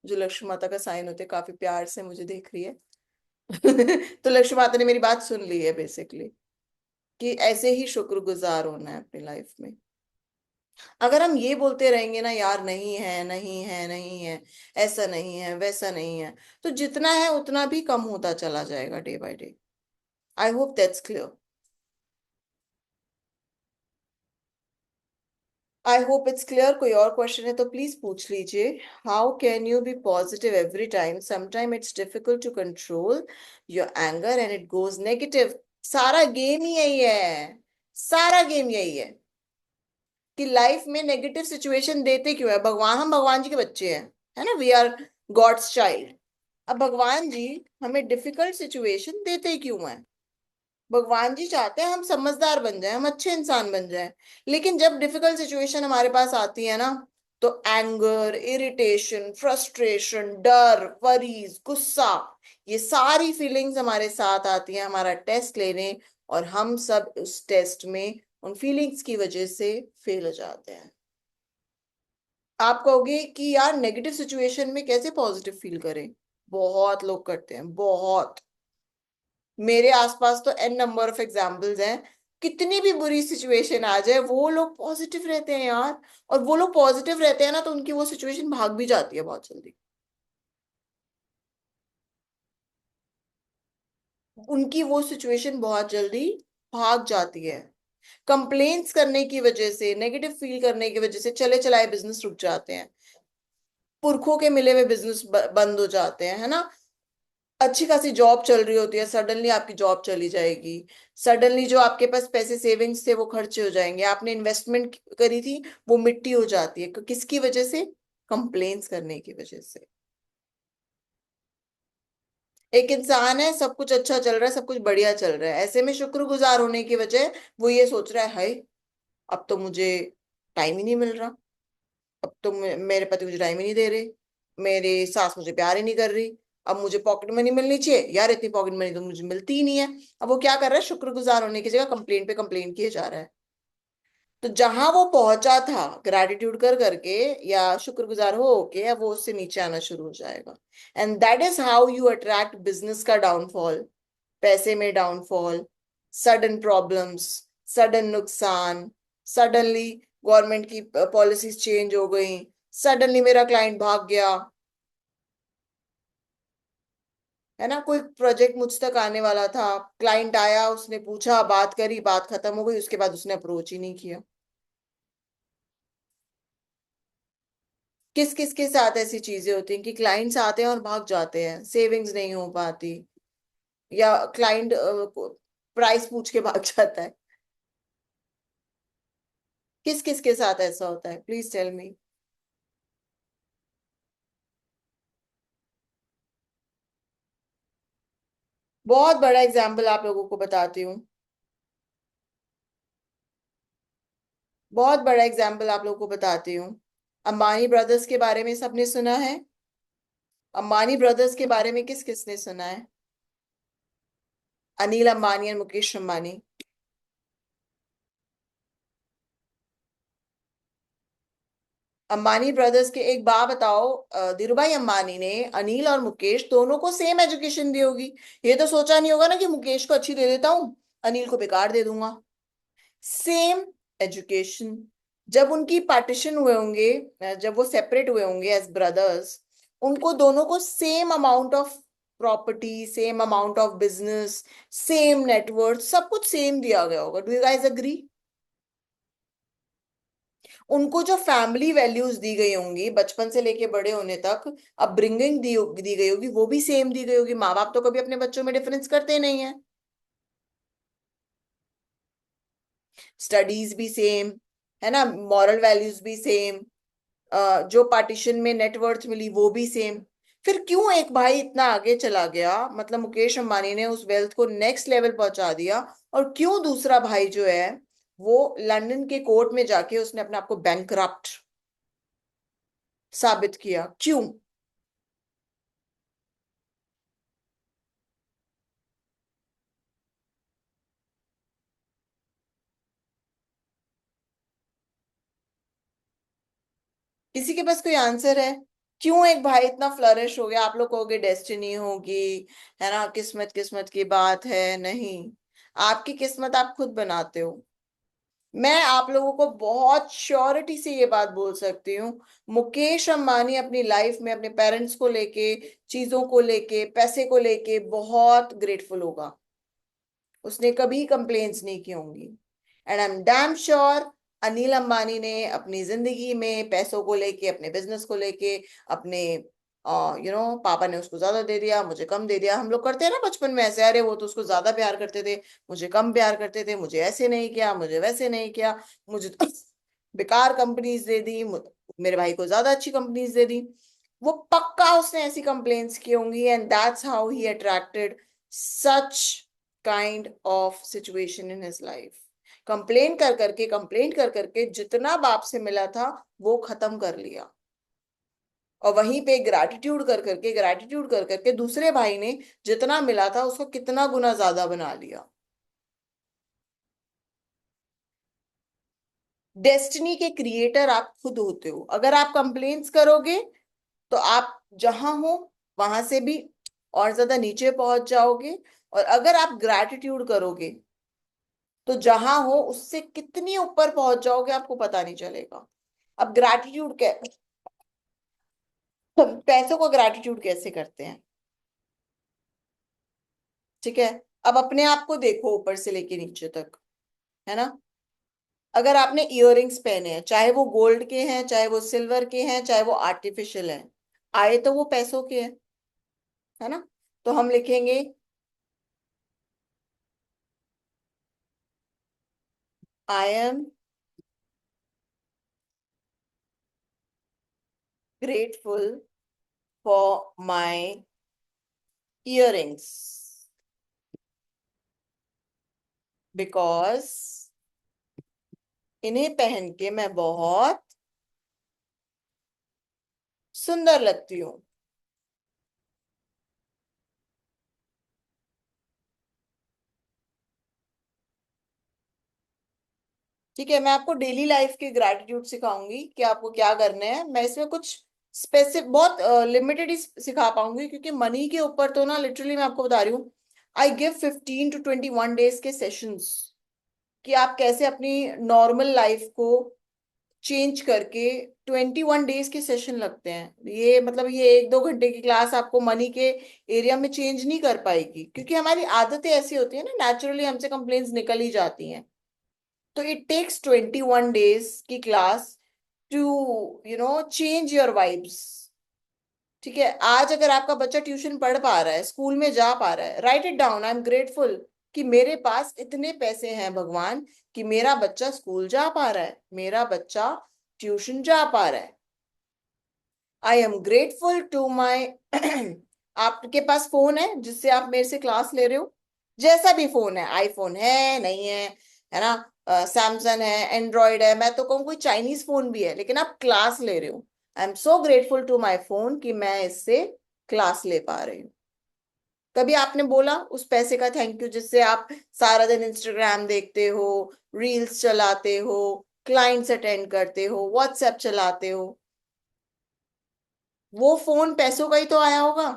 जो लक्ष्मी माता का साइन होते, काफी प्यार से मुझे देख रही है। तो लक्ष्मी माता ने मेरी बात सुन ली है बेसिकली, कि ऐसे ही शुक्रगुजार होना है अपनी लाइफ में। अगर हम ये बोलते रहेंगे ना यार, नहीं है नहीं है नहीं है, ऐसा नहीं है वैसा नहीं है, तो जितना है उतना भी कम होता चला जाएगा day by day. I hope that's clear. I hope it's clear. कोई और क्वेश्चन है तो प्लीज पूछ लीजिए। How can you be positive every time, sometime it's difficult to control your anger and it goes negative. सारा game ही यही है, सारा गेम यही है कि लाइफ में नेगेटिव सिचुएशन देते क्यों है भगवान? हम भगवान जी के बच्चे हैं, है ना, वी आर गॉड्स चाइल्ड। अब भगवान जी हमें डिफिकल्ट सिचुएशन देते क्यों हैं? भगवान जी चाहते हैं हम समझदार बन जाएं, हम अच्छे इंसान बन जाएं। लेकिन जब डिफिकल्ट सिचुएशन हमारे पास आती है ना, तो एंगर, इरिटेशन, फ्रस्ट्रेशन, डर, वरीज, गुस्सा, ये सारी फीलिंग्स हमारे साथ आती हैं हमारा टेस्ट लेने, और हम सब उस टेस्ट में उन फीलिंग्स की वजह से फेल हो जाते हैं। आप कहोगे कि यार नेगेटिव सिचुएशन में कैसे पॉजिटिव फील करें? बहुत लोग करते हैं, बहुत। मेरे आसपास तो एन नंबर ऑफ एग्जाम्पल्स हैं, कितनी भी बुरी सिचुएशन आ जाए वो लोग पॉजिटिव रहते हैं यार। और वो लोग पॉजिटिव रहते हैं ना, तो उनकी वो सिचुएशन भाग भी जाती है बहुत जल्दी, उनकी वो सिचुएशन बहुत जल्दी भाग जाती है। कंप्लेंट्स करने की वजह से, नेगेटिव फील करने की वजह से चले चलाए बिजनेस रुक जाते हैं, पुरखों के मिले हुए बिजनेस बंद हो जाते हैं, है ना। अच्छी खासी जॉब चल रही होती है, सडनली आपकी जॉब चली जाएगी, सडनली जो आपके पास पैसे सेविंग्स थे वो खर्चे हो जाएंगे, आपने इन्वेस्टमेंट करी थी वो मिट्टी हो जाती है, किसकी वजह से? कंप्लेन्स करने की वजह से। एक इंसान है, सब कुछ अच्छा चल रहा है, सब कुछ बढ़िया चल रहा है, ऐसे में शुक्रगुजार होने की बजाय वो ये सोच रहा है, हाय अब तो मुझे टाइम ही नहीं मिल रहा, अब तो मेरे पति मुझे टाइम ही नहीं दे रहे, मेरी सास मुझे प्यार ही नहीं कर रही, अब मुझे पॉकेट मनी मिलनी चाहिए, यार इतनी पॉकेट मनी तो मुझे मिलती ही नहीं है। अब वो क्या कर रहा है? शुक्रगुजार होने की जगह कंप्लेंट पे कंप्लेंट किए जा रहा है। तो जहां वो पहुंचा था ग्रैटिट्यूड कर करके या शुक्रगुजार हो के, अब वो उससे नीचे आना शुरू हो जाएगा। And that is how you attract business का डाउनफॉल, पैसे में डाउनफॉल, सडन प्रॉब्लम्स, सडन नुकसान, सडनली गवर्नमेंट की पॉलिसीज चेंज हो गई, सडनली मेरा क्लाइंट भाग गया, है ना। कोई प्रोजेक्ट मुझ तक आने वाला था, क्लाइंट आया, उसने पूछा, बात करी, बात खत्म हो गई, उसके बाद उसने अप्रोच ही नहीं किया। किस किस के साथ ऐसी चीजें होती हैं कि क्लाइंट्स आते हैं और भाग जाते हैं, सेविंग्स नहीं हो पाती, या क्लाइंट प्राइस पूछ के भाग जाता है। किस किस के साथ ऐसा होता है, प्लीज टेल मी। बहुत बड़ा एग्जाम्पल आप लोगों को बताती हूँ, बहुत बड़ा एग्जाम्पल आप लोगों को बताती हूँ। अंबानी ब्रदर्स के बारे में सबने सुना है? अंबानी ब्रदर्स के बारे में किस किसने सुना है? अनिल अंबानी और मुकेश अंबानी। अंबानी ब्रदर्स के एक बात बताओ, धीरूभाई अंबानी ने अनिल और मुकेश दोनों को सेम एजुकेशन दी होगी। ये तो सोचा नहीं होगा ना कि मुकेश को अच्छी दे देता हूँ, अनिल को बेकार दे दूंगा। Same education. जब उनकी पार्टीशन हुए होंगे, जब वो सेपरेट हुए होंगे एज ब्रदर्स, उनको दोनों को same amount of property, same amount of business, same net worth, सब कुछ सेम दिया गया होगा। Do you guys agree? उनको जो फैमिली वैल्यूज दी गई होंगी बचपन से लेके बड़े होने तक, अपब्रिंगिंग दी गई होगी, वो भी सेम दी गई होगी। माँ बाप तो कभी अपने बच्चों में डिफरेंस करते नहीं है। स्टडीज भी सेम, है ना, मॉरल वैल्यूज भी सेम, जो पार्टीशन में नेटवर्थ मिली वो भी सेम। फिर क्यों एक भाई इतना आगे चला गया, मतलब मुकेश अंबानी ने उस वेल्थ को नेक्स्ट लेवल पहुंचा दिया, और क्यों दूसरा भाई जो है वो लंदन के कोर्ट में जाके उसने अपने आप को बैंकरप्ट साबित किया, क्यों? किसी के पास कोई आंसर है? क्यों एक भाई इतना फ्लरिश हो गया? आप लोग कहोगे डेस्टिनी होगी, है ना, किस्मत, किस्मत की बात है। नहीं, आपकी किस्मत आप खुद बनाते हो। मैं आप लोगों को बहुत श्योरिटी से ये बात बोल सकती हूँ, मुकेश अंबानी अपनी लाइफ में अपने पेरेंट्स को लेके, चीजों को लेके, पैसे को लेके बहुत ग्रेटफुल होगा। उसने कभी कंप्लेन्स नहीं की होंगी। And I am damn sure Anil Ambani ने अपनी जिंदगी में पैसों को लेके, अपने बिजनेस को लेके, अपने पापा ने उसको ज्यादा दे दिया, मुझे कम दे दिया, हम लोग करते हैं ना बचपन में ऐसे, अरे वो तो उसको ज्यादा प्यार करते थे, मुझे कम प्यार करते थे, मुझे ऐसे नहीं किया, मुझे वैसे नहीं किया, मुझे तो बेकार कंपनीज दे दी, मेरे भाई को ज्यादा अच्छी कंपनीज दे दी। वो पक्का उसने ऐसी कंप्लेन्स की होंगी, and that's how he attracted such kind of situation in his life. Complain कर करके जितना बाप से मिला था वो खत्म कर लिया, और वहीं पे ग्रैटिट्यूड कर करके दूसरे भाई ने जितना मिला था उसको कितना गुना ज्यादा बना लिया। डेस्टिनी के क्रिएटर आप खुद होते हो। अगर आप कंप्लेन्स करोगे तो आप जहां हो वहां से भी और ज्यादा नीचे पहुंच जाओगे, और अगर आप ग्रैटिट्यूड करोगे तो जहां हो उससे कितनी ऊपर पहुंच जाओगे आपको पता नहीं चलेगा। अब ग्रैटिट्यूड पैसों को ग्रैटिट्यूड कैसे करते हैं, ठीक है? अब अपने आप को देखो ऊपर से लेके नीचे तक, है ना। अगर आपने इयररिंग्स पहने हैं, चाहे वो गोल्ड के हैं, चाहे वो सिल्वर के हैं, चाहे वो आर्टिफिशियल हैं, आए तो वो पैसों के हैं, है ना। तो हम लिखेंगे आई am grateful for my earrings because इन्हें पहन के मैं बहुत सुंदर लगती हूँ। ठीक है, मैं आपको डेली लाइफ के ग्रैटिट्यूड सिखाऊंगी कि आपको क्या करना है। मैं इसमें कुछ स्पेसिफिक, बहुत लिमिटेड ही सिखा पाऊंगी, क्योंकि मनी के ऊपर तो ना लिटरली मैं आपको बता रही हूँ, आई गिव 15 to 21 days के सेशंस कि आप कैसे अपनी नॉर्मल लाइफ को चेंज करके 21 days के सेशन लगते हैं। ये मतलब ये 1-2 घंटे की क्लास आपको मनी के एरिया में चेंज नहीं कर पाएगी, क्योंकि हमारी आदतें ऐसी होती है ना, नेचुरली हमसे कंप्लेन्स निकल ही जाती हैं। तो इट टेक्स 21 days की class to change your vibes. ठीक है, आज अगर आपका बच्चा ट्यूशन पढ़ पा रहा है, स्कूल में जा पा रहा है, right it down, I am grateful कि मेरे पास इतने पैसे हैं भगवान कि मेरा बच्चा स्कूल जा पा रहा है, मेरा बच्चा ट्यूशन जा पा रहा है। I am grateful to my आपके पास फोन है जिससे आप मेरे से क्लास ले रहे हो, जैसा भी फोन है, आईफोन है नहीं है ना, सैमसंग है, एंड्रॉयड है, मैं तो कहूँ कोई चाइनीज फोन भी है, लेकिन आप क्लास ले रहे हो। I am so grateful to my phone कि मैं इससे क्लास ले पा रही हूँ। कभी आपने बोला उस पैसे का थैंक यू जिससे आप सारा दिन इंस्टाग्राम देखते हो, रील्स चलाते हो, क्लाइंट्स अटेंड करते हो, व्हाट्सएप चलाते हो? वो फोन पैसों का ही तो आया होगा।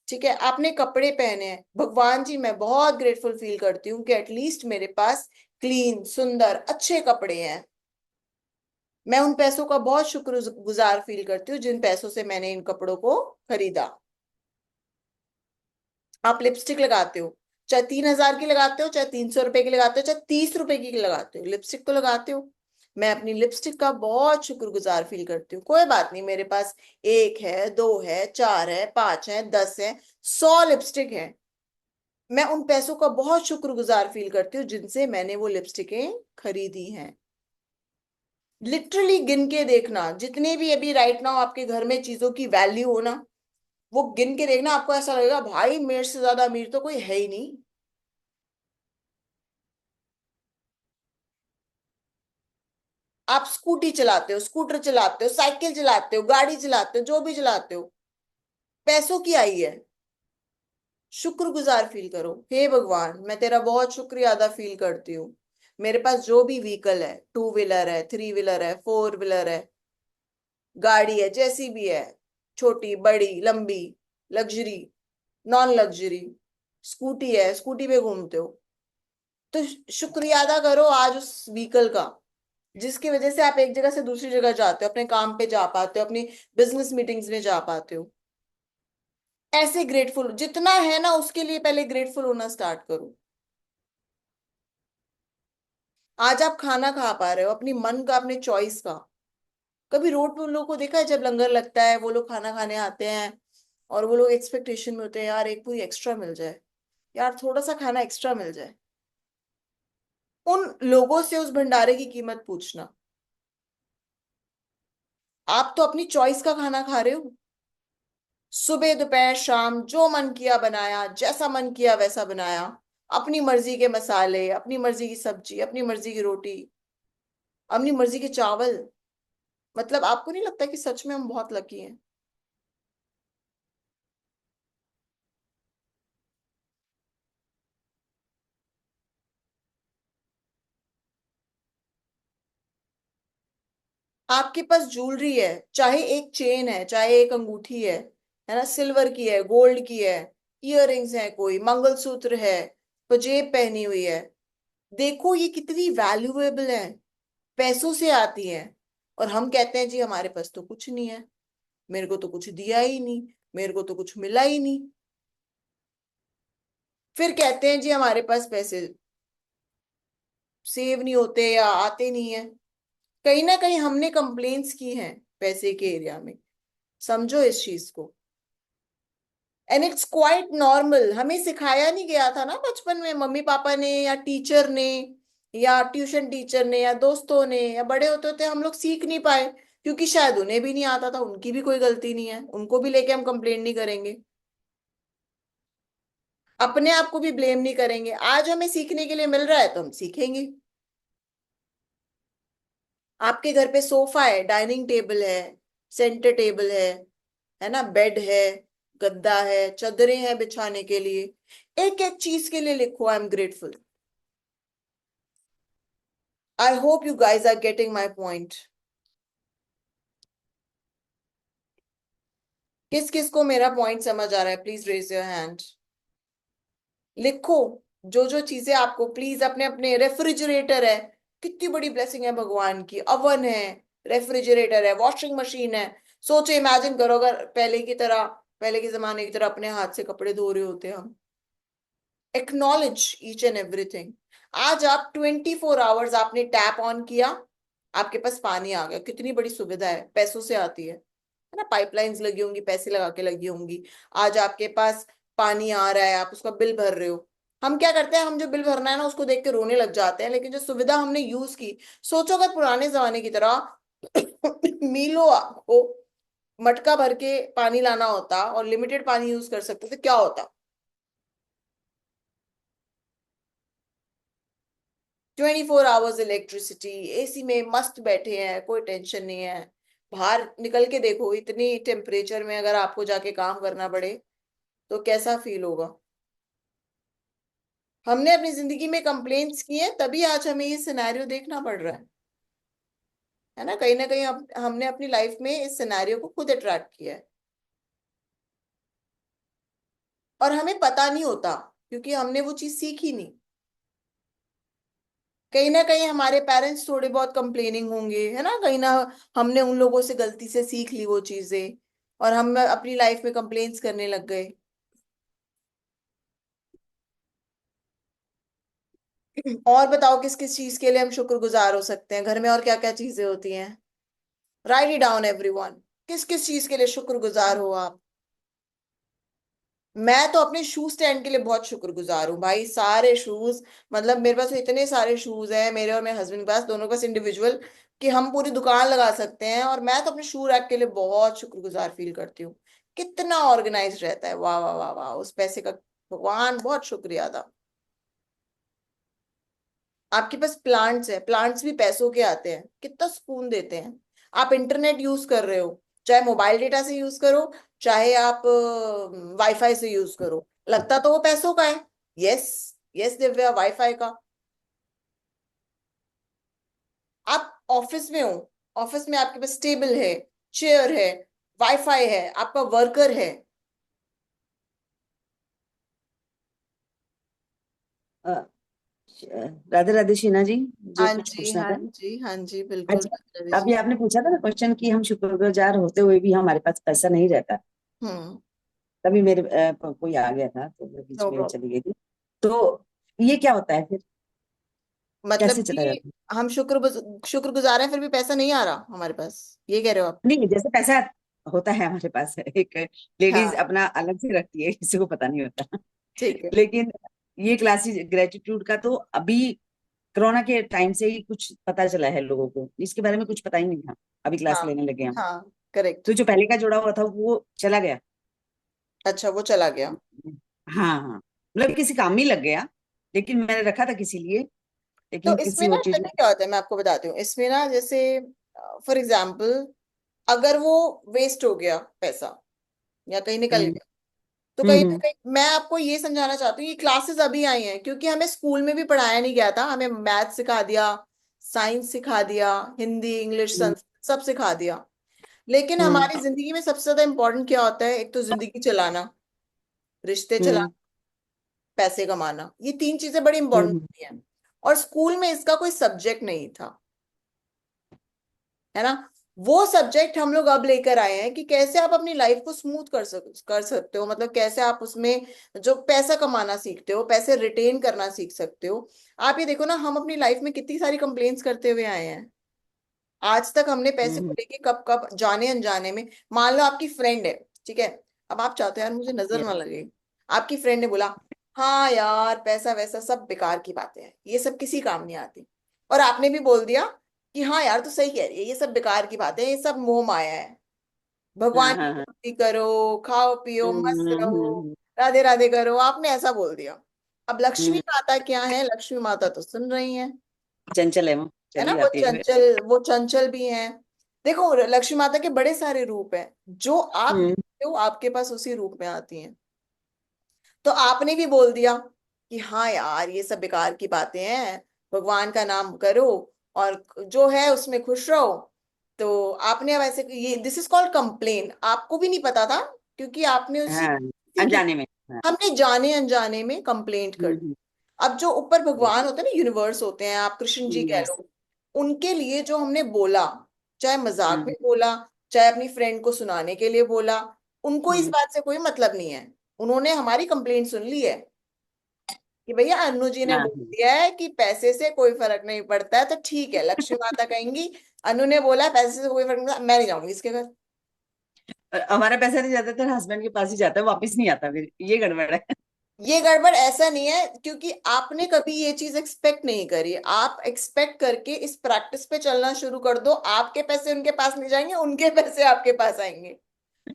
ठीक है, आपने कपड़े पहने हैं, भगवान जी मैं बहुत ग्रेटफुल फील करती हूँ कि एटलीस्ट मेरे पास क्लीन सुंदर अच्छे कपड़े हैं। मैं उन पैसों का बहुत शुक्रगुजार फील करती हूँ जिन पैसों से मैंने इन कपड़ों को खरीदा। आप लिपस्टिक लगाते हो, चाहे 3,000 की लगाते हो, चाहे 300 रुपए की लगाते हो, चाहे 30 रुपए की लगाते हो, लिपस्टिक तो लगाते हो। मैं अपनी लिपस्टिक का बहुत शुक्रगुजार फील करती हूँ। कोई बात नहीं, मेरे पास 1 है, 2 है, 4 है, 5 है, 10 है, 100 लिपस्टिक है, मैं उन पैसों का बहुत शुक्रगुजार फील करती हूँ जिनसे मैंने वो लिपस्टिकें खरीदी हैं। लिटरली गिन के देखना, जितने भी अभी राइट नाउ आपके घर में चीजों की वैल्यू हो ना, वो गिन के देखना, आपको ऐसा लगेगा भाई मेरे से ज्यादा अमीर तो कोई है ही नहीं। आप स्कूटी चलाते हो, स्कूटर चलाते हो, साइकिल चलाते हो, गाड़ी चलाते हो, जो भी चलाते हो, पैसों की आई है। शुक्रगुजार फील करो, हे भगवान मैं तेरा बहुत शुक्रिया अदा फील करती हूँ। मेरे पास जो भी व्हीकल है, 2 व्हीलर है, 3 व्हीलर है, 4 व्हीलर है, गाड़ी है, जैसी भी है, छोटी बड़ी लंबी, लग्जरी नॉन लग्जरी, स्कूटी है, स्कूटी पे घूमते हो, तो शुक्रिया अदा करो आज उस व्हीकल का जिसकी वजह से आप एक जगह से दूसरी जगह जाते हो, अपने काम पे जा पाते हो, अपनी बिजनेस मीटिंग्स में जा पाते हो। ऐसे ग्रेटफुल जितना है ना उसके लिए पहले ग्रेटफुल होना स्टार्ट करो। आज आप खाना खा पा रहे हो अपनी मन का, अपने चॉइस का। कभी रोड पे उन लोगों को देखा है जब लंगर लगता है वो लोग खाना खाने आते हैं और वो लोग एक्सपेक्टेशन में होते हैं यार एक पूरी एक्स्ट्रा मिल जाए, यार थोड़ा सा खाना एक्स्ट्रा मिल जाए। उन लोगों से उस भंडारे की कीमत पूछना। आप तो अपनी चॉइस का खाना खा रहे हो, सुबह दोपहर शाम जो मन किया बनाया, जैसा मन किया वैसा बनाया, अपनी मर्जी के मसाले, अपनी मर्जी की सब्जी, अपनी मर्जी की रोटी, अपनी मर्जी के चावल। मतलब आपको नहीं लगता कि सच में हम बहुत लकी हैं? आपके पास ज्वेलरी है, चाहे एक चेन है, चाहे एक अंगूठी है ना, सिल्वर की है, गोल्ड की है, इयररिंग्स है, कोई मंगलसूत्र है, पंजेब पहनी हुई है, देखो ये कितनी वैल्यूएबल है, पैसों से आती है। और हम कहते हैं जी हमारे पास तो कुछ नहीं है, मेरे को तो कुछ दिया ही नहीं, मेरे को तो कुछ मिला ही नहीं। फिर कहते हैं जी हमारे पास पैसे सेव नहीं होते या आते नहीं है। कहीं ना कहीं हमने कंप्लेंट्स की हैं पैसे के एरिया में, समझो इस चीज को। एंड इट्स क्वाइट नॉर्मल, हमें सिखाया नहीं गया था ना बचपन में, मम्मी पापा ने या टीचर ने या ट्यूशन टीचर ने या दोस्तों ने, या बड़े होते होते हम लोग सीख नहीं पाए, क्योंकि शायद उन्हें भी नहीं आता था, उनकी भी कोई गलती नहीं है, उनको भी लेके हम कंप्लेंट नहीं करेंगे, अपने आप को भी ब्लेम नहीं करेंगे। आज हमें सीखने के लिए मिल रहा है तो हम सीखेंगे। आपके घर पे सोफा है, डाइनिंग टेबल है, सेंटर टेबल है ना, बेड है, गद्दा है, चादरें हैं बिछाने के लिए, एक एक चीज के लिए लिखो I am grateful. I hope you guys are getting my point. किस किस को मेरा पॉइंट समझ आ रहा है? प्लीज रेज योर हैंड, लिखो जो जो चीजें आपको। प्लीज अपने अपने, रेफ्रिजरेटर है, कितनी बड़ी ब्लेसिंग है भगवान की, अवन है, रेफ्रिजरेटर है, वॉशिंग मशीन है। सोचो, इमेजिन करो अगर पहले की तरह, पहले के जमाने की तरह अपने हाथ से कपड़े धो रहे होते हम। Acknowledge each and everything. आज आप 24 आवर्स आपने टैप ऑन किया, आपके पास पानी आ गया। कितनी बड़ी सुविधा है, पैसों से आती है ना? पाइपलाइंस लगी होंगी, पैसे लगा के लगी होंगी। आज आपके पास पानी आ रहा है, आप उसका बिल भर रहे हो। हम क्या करते हैं, हम जो बिल भरना है ना उसको देख के रोने लग जाते हैं, लेकिन जो सुविधा हमने यूज की, सोचो अगर पुराने जमाने की तरह मीलों आपको मटका भर के पानी लाना होता और लिमिटेड पानी यूज कर सकते तो क्या होता? 24 आवर्स इलेक्ट्रिसिटी, एसी में मस्त बैठे हैं, कोई टेंशन नहीं है। बाहर निकल के देखो, इतनी टेम्परेचर में अगर आपको जाके काम करना पड़े तो कैसा फील होगा? हमने अपनी जिंदगी में कंप्लेंट्स की हैं, तभी आज हमें ये सिनेरियो देखना पड़ रहा है ना? कहीं ना कहीं हमने अपनी लाइफ में इस सिनेरियो को खुद अट्रैक्ट किया है, और हमें पता नहीं होता क्योंकि हमने वो चीज सीखी नहीं। कहीं ना कहीं हमारे पेरेंट्स थोड़े बहुत कंप्लेनिंग होंगे, है ना? कहीं ना, हमने उन लोगों से गलती से सीख ली वो चीजें, और हम अपनी लाइफ में कंप्लेंट्स करने लग गए। और बताओ, किस किस चीज के लिए हम शुक्रगुजार हो सकते हैं? घर में और क्या क्या चीजें होती हैं? Right it down everyone. किस किस चीज के लिए शुक्रगुजार हो आप? मैं तो अपने शूज स्टैंड के लिए बहुत शुक्रगुजार हूँ भाई। सारे शूज, मतलब मेरे पास तो इतने सारे शूज हैं, मेरे और मेरे हस्बैंड के पास, दोनों के पास इंडिविजुअल, कि हम पूरी दुकान लगा सकते हैं। और मैं तो अपने शू रैक के लिए बहुत शुक्रगुजार फील करती हूँ। कितना ऑर्गेनाइज रहता है, वाह वाह वाह वाह, उस पैसे का भगवान बहुत शुक्रिया अदा। आपके पास प्लांट्स है, प्लांट्स भी पैसों के आते हैं, कितना सुकून देते हैं। आप इंटरनेट यूज कर रहे हो, चाहे मोबाइल डेटा से यूज करो, चाहे आप वाईफाई से यूज करो, लगता तो वो पैसों का है। यस, यस दिव्या, वाईफाई का। आप ऑफिस में हो, ऑफिस में आपके पास टेबल है, चेयर है, वाईफाई है, आपका वर्कर है। अ, राधे राधे शीना जी, मुझे हाँ कुछ जी, पूछना हाँ था। जी, हाँ जी, बिल्कुल अच्छा, राधे जी। अभी आपने पूछा था ना क्वेश्चन कि हम शुक्रगुजार होते हुए भी हमारे पास पैसा नहीं रहता। हम्म। तभी मेरे कोई आ गया था तो मैं बीच नो में प्रॉब्लम। चली गई थी। तो ये क्या होता है फिर, मतलब कैसे चला कि जाता है? हम शुक्रगुजार हैं फिर भी पैसा नहीं आ रहा हमारे पास, ये कह रहे हो आप? नहीं, जैसे पैसा होता है हमारे पास, एक लेडीज हाँ, अपना अलग से रखती है, किसी को पता नहीं होता। ठीक है। लेकिन ये क्लासेस ग्रेटिट्यूड का तो अभी कोरोना के टाइम से ही कुछ पता चला है लोगों को, इसके बारे में कुछ पता ही नहीं था, अभी क्लास हाँ, लेने लगे हम। हाँ, करेक्ट। तो जो पहले का जोड़ा हुआ था वो चला गया। अच्छा, वो चला गया। हाँ हाँ, मतलब किसी काम में ही लग गया, लेकिन मैंने रखा था किसी लिए, तो लेकिन इसमें किसी ना और चीज में। पता क्या होता है, मैं आपको बताती हूँ। इसमें ना, जैसे फॉर एग्जाम्पल, अगर वो वेस्ट हो गया पैसा या कहीं निकल हम्म गया, तो कहीं ना हम्म कहीं मैं आपको ये समझाना चाहती हूँ, ये क्लासेस अभी आई हैं क्योंकि हमें स्कूल में भी पढ़ाया नहीं गया था। हमें मैथ सिखा दिया, साइंस सिखा दिया, हिंदी, इंग्लिश, हम्म संस्कृत सब सिखा दिया। लेकिन हम्म हमारी जिंदगी में सबसे ज्यादा इंपॉर्टेंट क्या होता है? एक तो जिंदगी चलाना, रिश्ते चलाना, हम्म पैसे कमाना, ये तीन चीजें बड़ी इंपॉर्टेंट हम्म होती हैं। और स्कूल में इसका कोई सब्जेक्ट नहीं था, है ना? वो सब्जेक्ट हम लोग अब लेकर आए हैं कि कैसे आप अपनी लाइफ को स्मूथ कर सकते हो। मतलब कैसे आप उसमें जो पैसा कमाना सीखते हो, पैसे रिटेन करना सीख सकते हो। आप ये देखो ना, हम अपनी लाइफ में कितनी सारी कंप्लेंट्स करते हुए आए हैं। आज तक हमने पैसे को हम्म लेके कब कब जाने अनजाने में, मान लो आपकी फ्रेंड है, ठीक है, अब आप चाहते हो यार मुझे नजर ना yes, लगे, आपकी फ्रेंड ने बोला, हाँ यार पैसा वैसा सब बेकार की बातें हैं, ये सब किसी काम नहीं आती। और आपने भी बोल दिया कि हाँ यार तो सही कह रही है, ये सब बेकार की बातें हैं, ये सब मोह माया है, हाँ भगवान की हाँ हाँ भक्ति करो, खाओ पियो मस्त रहो, हम्म। राधे राधे करो, आपने ऐसा बोल दिया। अब लक्ष्मी हम्म, माता क्या है? लक्ष्मी माता तो सुन रही है चंचल है वो, है ना? चली जाती है फिर। वो चंचल भी हैं। देखो, लक्ष्मी माता के बड़े सारे रूप हैं, जो आप हम्म देखते हो आपके पास उसी रूप में आती हैं। तो आपने भी बोल दिया कि हाँ यार ये सब बेकार की बातें हैं, भगवान का नाम करो और जो है उसमें खुश रहो। तो आपने अब ऐसे, ये दिस इज कॉल्ड कंप्लेन। आपको भी नहीं पता था क्योंकि आपने उसी हाँ, किसी भी अनजाने में। हाँ। हमने जाने अनजाने में कंप्लेंट कर दी। हम्म। अब जो ऊपर हम्म। भगवान होते हैं ना, यूनिवर्स होते हैं, आप कृष्ण जी कह यूनिवर्स। लो, उनके लिए जो हमने बोला, चाहे मजाक हम्म। में बोला, चाहे अपनी फ्रेंड को सुनाने के लिए बोला, उनको इस हम्म। बात से कोई मतलब नहीं है। उन्होंने हमारी कंप्लेंट सुन ली है कि भैया अनु जी ने हाँ, बोल दिया है कि पैसे से कोई फर्क नहीं पड़ता है, तो ठीक है, लक्ष्मी माता कहेंगी अनु ने बोला है पैसे से कोई फर्क नहीं पड़ता, मैं नहीं जाऊंगी इसके घर। हमारा पैसा तो ज्यादातर हस्बैंड के पास ही जाता है, वापस नहीं आता, फिर ये गड़बड़ है। ये गड़बड़ ऐसा नहीं है, क्योंकि आपने कभी ये चीज एक्सपेक्ट नहीं करी। आप एक्सपेक्ट करके इस प्रैक्टिस पे चलना शुरू कर दो, आपके पैसे उनके पास नहीं जाएंगे, उनके पैसे आपके पास आएंगे।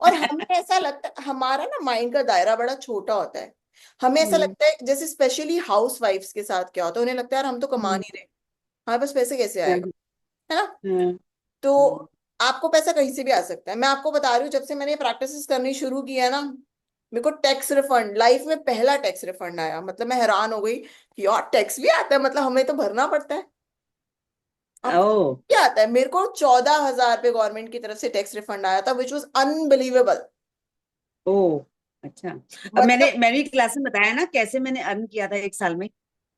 और हमें ऐसा लगता है, हमारा ना माइंड का दायरा बड़ा छोटा होता है। हमें ऐसा हम्म। लगता है, जैसे स्पेशली हाउस वाइफ्स के साथ क्या होता है, उन्हें लगता है यार हम तो कमा हम्म। नहीं रहे, हमारे पास पैसे कैसे आएगा, हाँ। है ना। हाँ। तो हम्म। आपको पैसा कहीं से भी आ सकता है। मैं आपको बता रही हूँ, जब से मैंने प्रैक्टिस करनी शुरू किया ना, मेरे को टैक्स रिफंड, लाइफ में पहला टैक्स रिफंड आया। मतलब मैं हैरान हो गई कि यार टैक्स भी आता है, मतलब हमें तो भरना पड़ता है। अब ओ। क्या आता है, मेरे को 14,000 रुपये गवर्नमेंट की तरफ से टैक्स रिफंड आया था, विच वॉज अनबिलीवेबल। ओ। अच्छा। अब मतलब मैंने एक क्लास में बताया ना कैसे मैंने अर्न किया था एक साल में।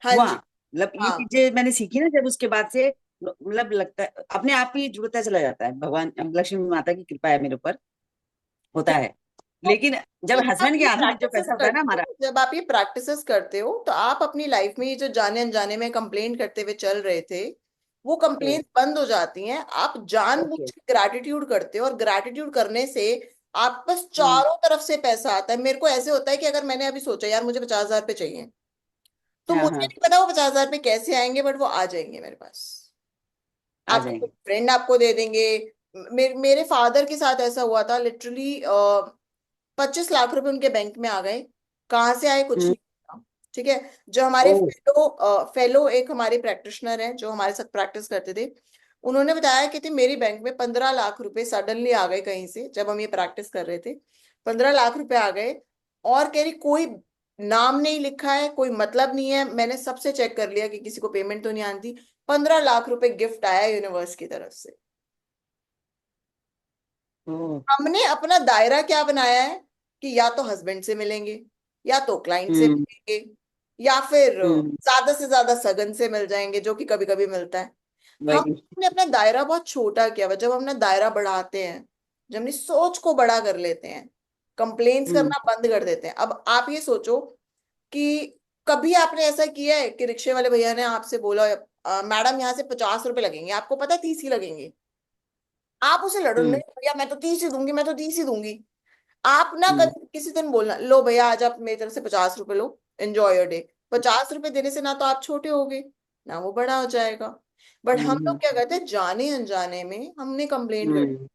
हाँ हुआ, जी, मतलब ये हाँ। चीजें मैंने सीखी ना, जब उसके बाद से मतलब लगता है अपने आप ही जुड़ता चला जाता है। भगवान लक्ष्मी माता की कृपा है मेरे ऊपर, होता है। लेकिन जब तो जब आप हस्बैंड के ये हाथ में जो प्रैक्टिसेस पैसा होता है ना करते हमारा। हो, जब आप ये प्रैक्टिसेस करते हो, तो आप अपनी लाइफ में ये जो जाने अनजाने में कंप्लेंट करते हुए चल रहे थे, वो ओके। कंप्लेंट बंद हो जाती हैं। आप जानबूझ ओके। के ग्रैटिट्यूड करते हो, और ग्रैटिट्यूड करने से आप बस हम्म। चारों तरफ से पैसा आता है। मेरे को ऐसे होता है कि अगर मैंने अभी सोचा यार मुझे 50,000 रुपये चाहिए, तो हाँ, मुझे हाँ, नहीं पता वो 50,000 रुपये कैसे आएंगे, बट वो आ जाएंगे मेरे पास। आ आपके जाएंगे। फ्रेंड आपको दे देंगे। मेरे फादर के साथ ऐसा हुआ था, लिटरली 25 लाख रुपए उनके बैंक में आ गए। कहाँ से आए कुछ हम्म। नहीं पता। ठीक है। जो हमारे ओ। फेलो एक हमारे प्रैक्टिशनर हैं जो हमारे साथ प्रैक्टिस करते थे, उन्होंने बताया कि थी मेरी बैंक में 15 लाख रुपए सडनली आ गए कहीं से, जब हम ये प्रैक्टिस कर रहे थे। 15 लाख रुपए आ गए। और कह रही कोई नाम नहीं लिखा है, कोई मतलब नहीं है, मैंने सबसे चेक कर लिया कि किसी को पेमेंट तो नहीं आती। 15 लाख रुपए गिफ्ट आया यूनिवर्स की तरफ से। ओ। हमने अपना दायरा क्या बनाया है कि या तो हस्बैंड से मिलेंगे, या तो क्लाइंट से हम्म। मिलेंगे, या फिर हम्म। ज्यादा से ज्यादा सगन से मिल जाएंगे, जो कि कभी कभी मिलता है। वही। हमने अपना दायरा बहुत छोटा किया हुआ। जब हम अपना दायरा बढ़ाते हैं, जब अपनी सोच को बड़ा कर लेते हैं, कंप्लेंट्स हम्म। करना बंद कर देते हैं। अब आप ये सोचो कि कभी आपने ऐसा किया है कि रिक्शे वाले भैया ने आपसे बोला मैडम यहाँ से 50 रुपए लगेंगे, आपको पता है 30 ही लगेंगे, आप उसे लड़ो, नहीं हम्म। भैया मैं तो 30 ही दूंगी, मैं तो 30 ही दूंगी। आप ना हम्म। कभी किसी दिन बोलना लो भैया आज आप मेरी तरफ से 50 रुपए लो, एंजॉय योर डे। 50 रुपए देने से ना तो आप छोटे होगे, ना वो बड़ा हो जाएगा। बट हम लोग हम्म। क्या करते हैं, जाने अनजाने में हमने कंप्लेंट कर दी, हम्म।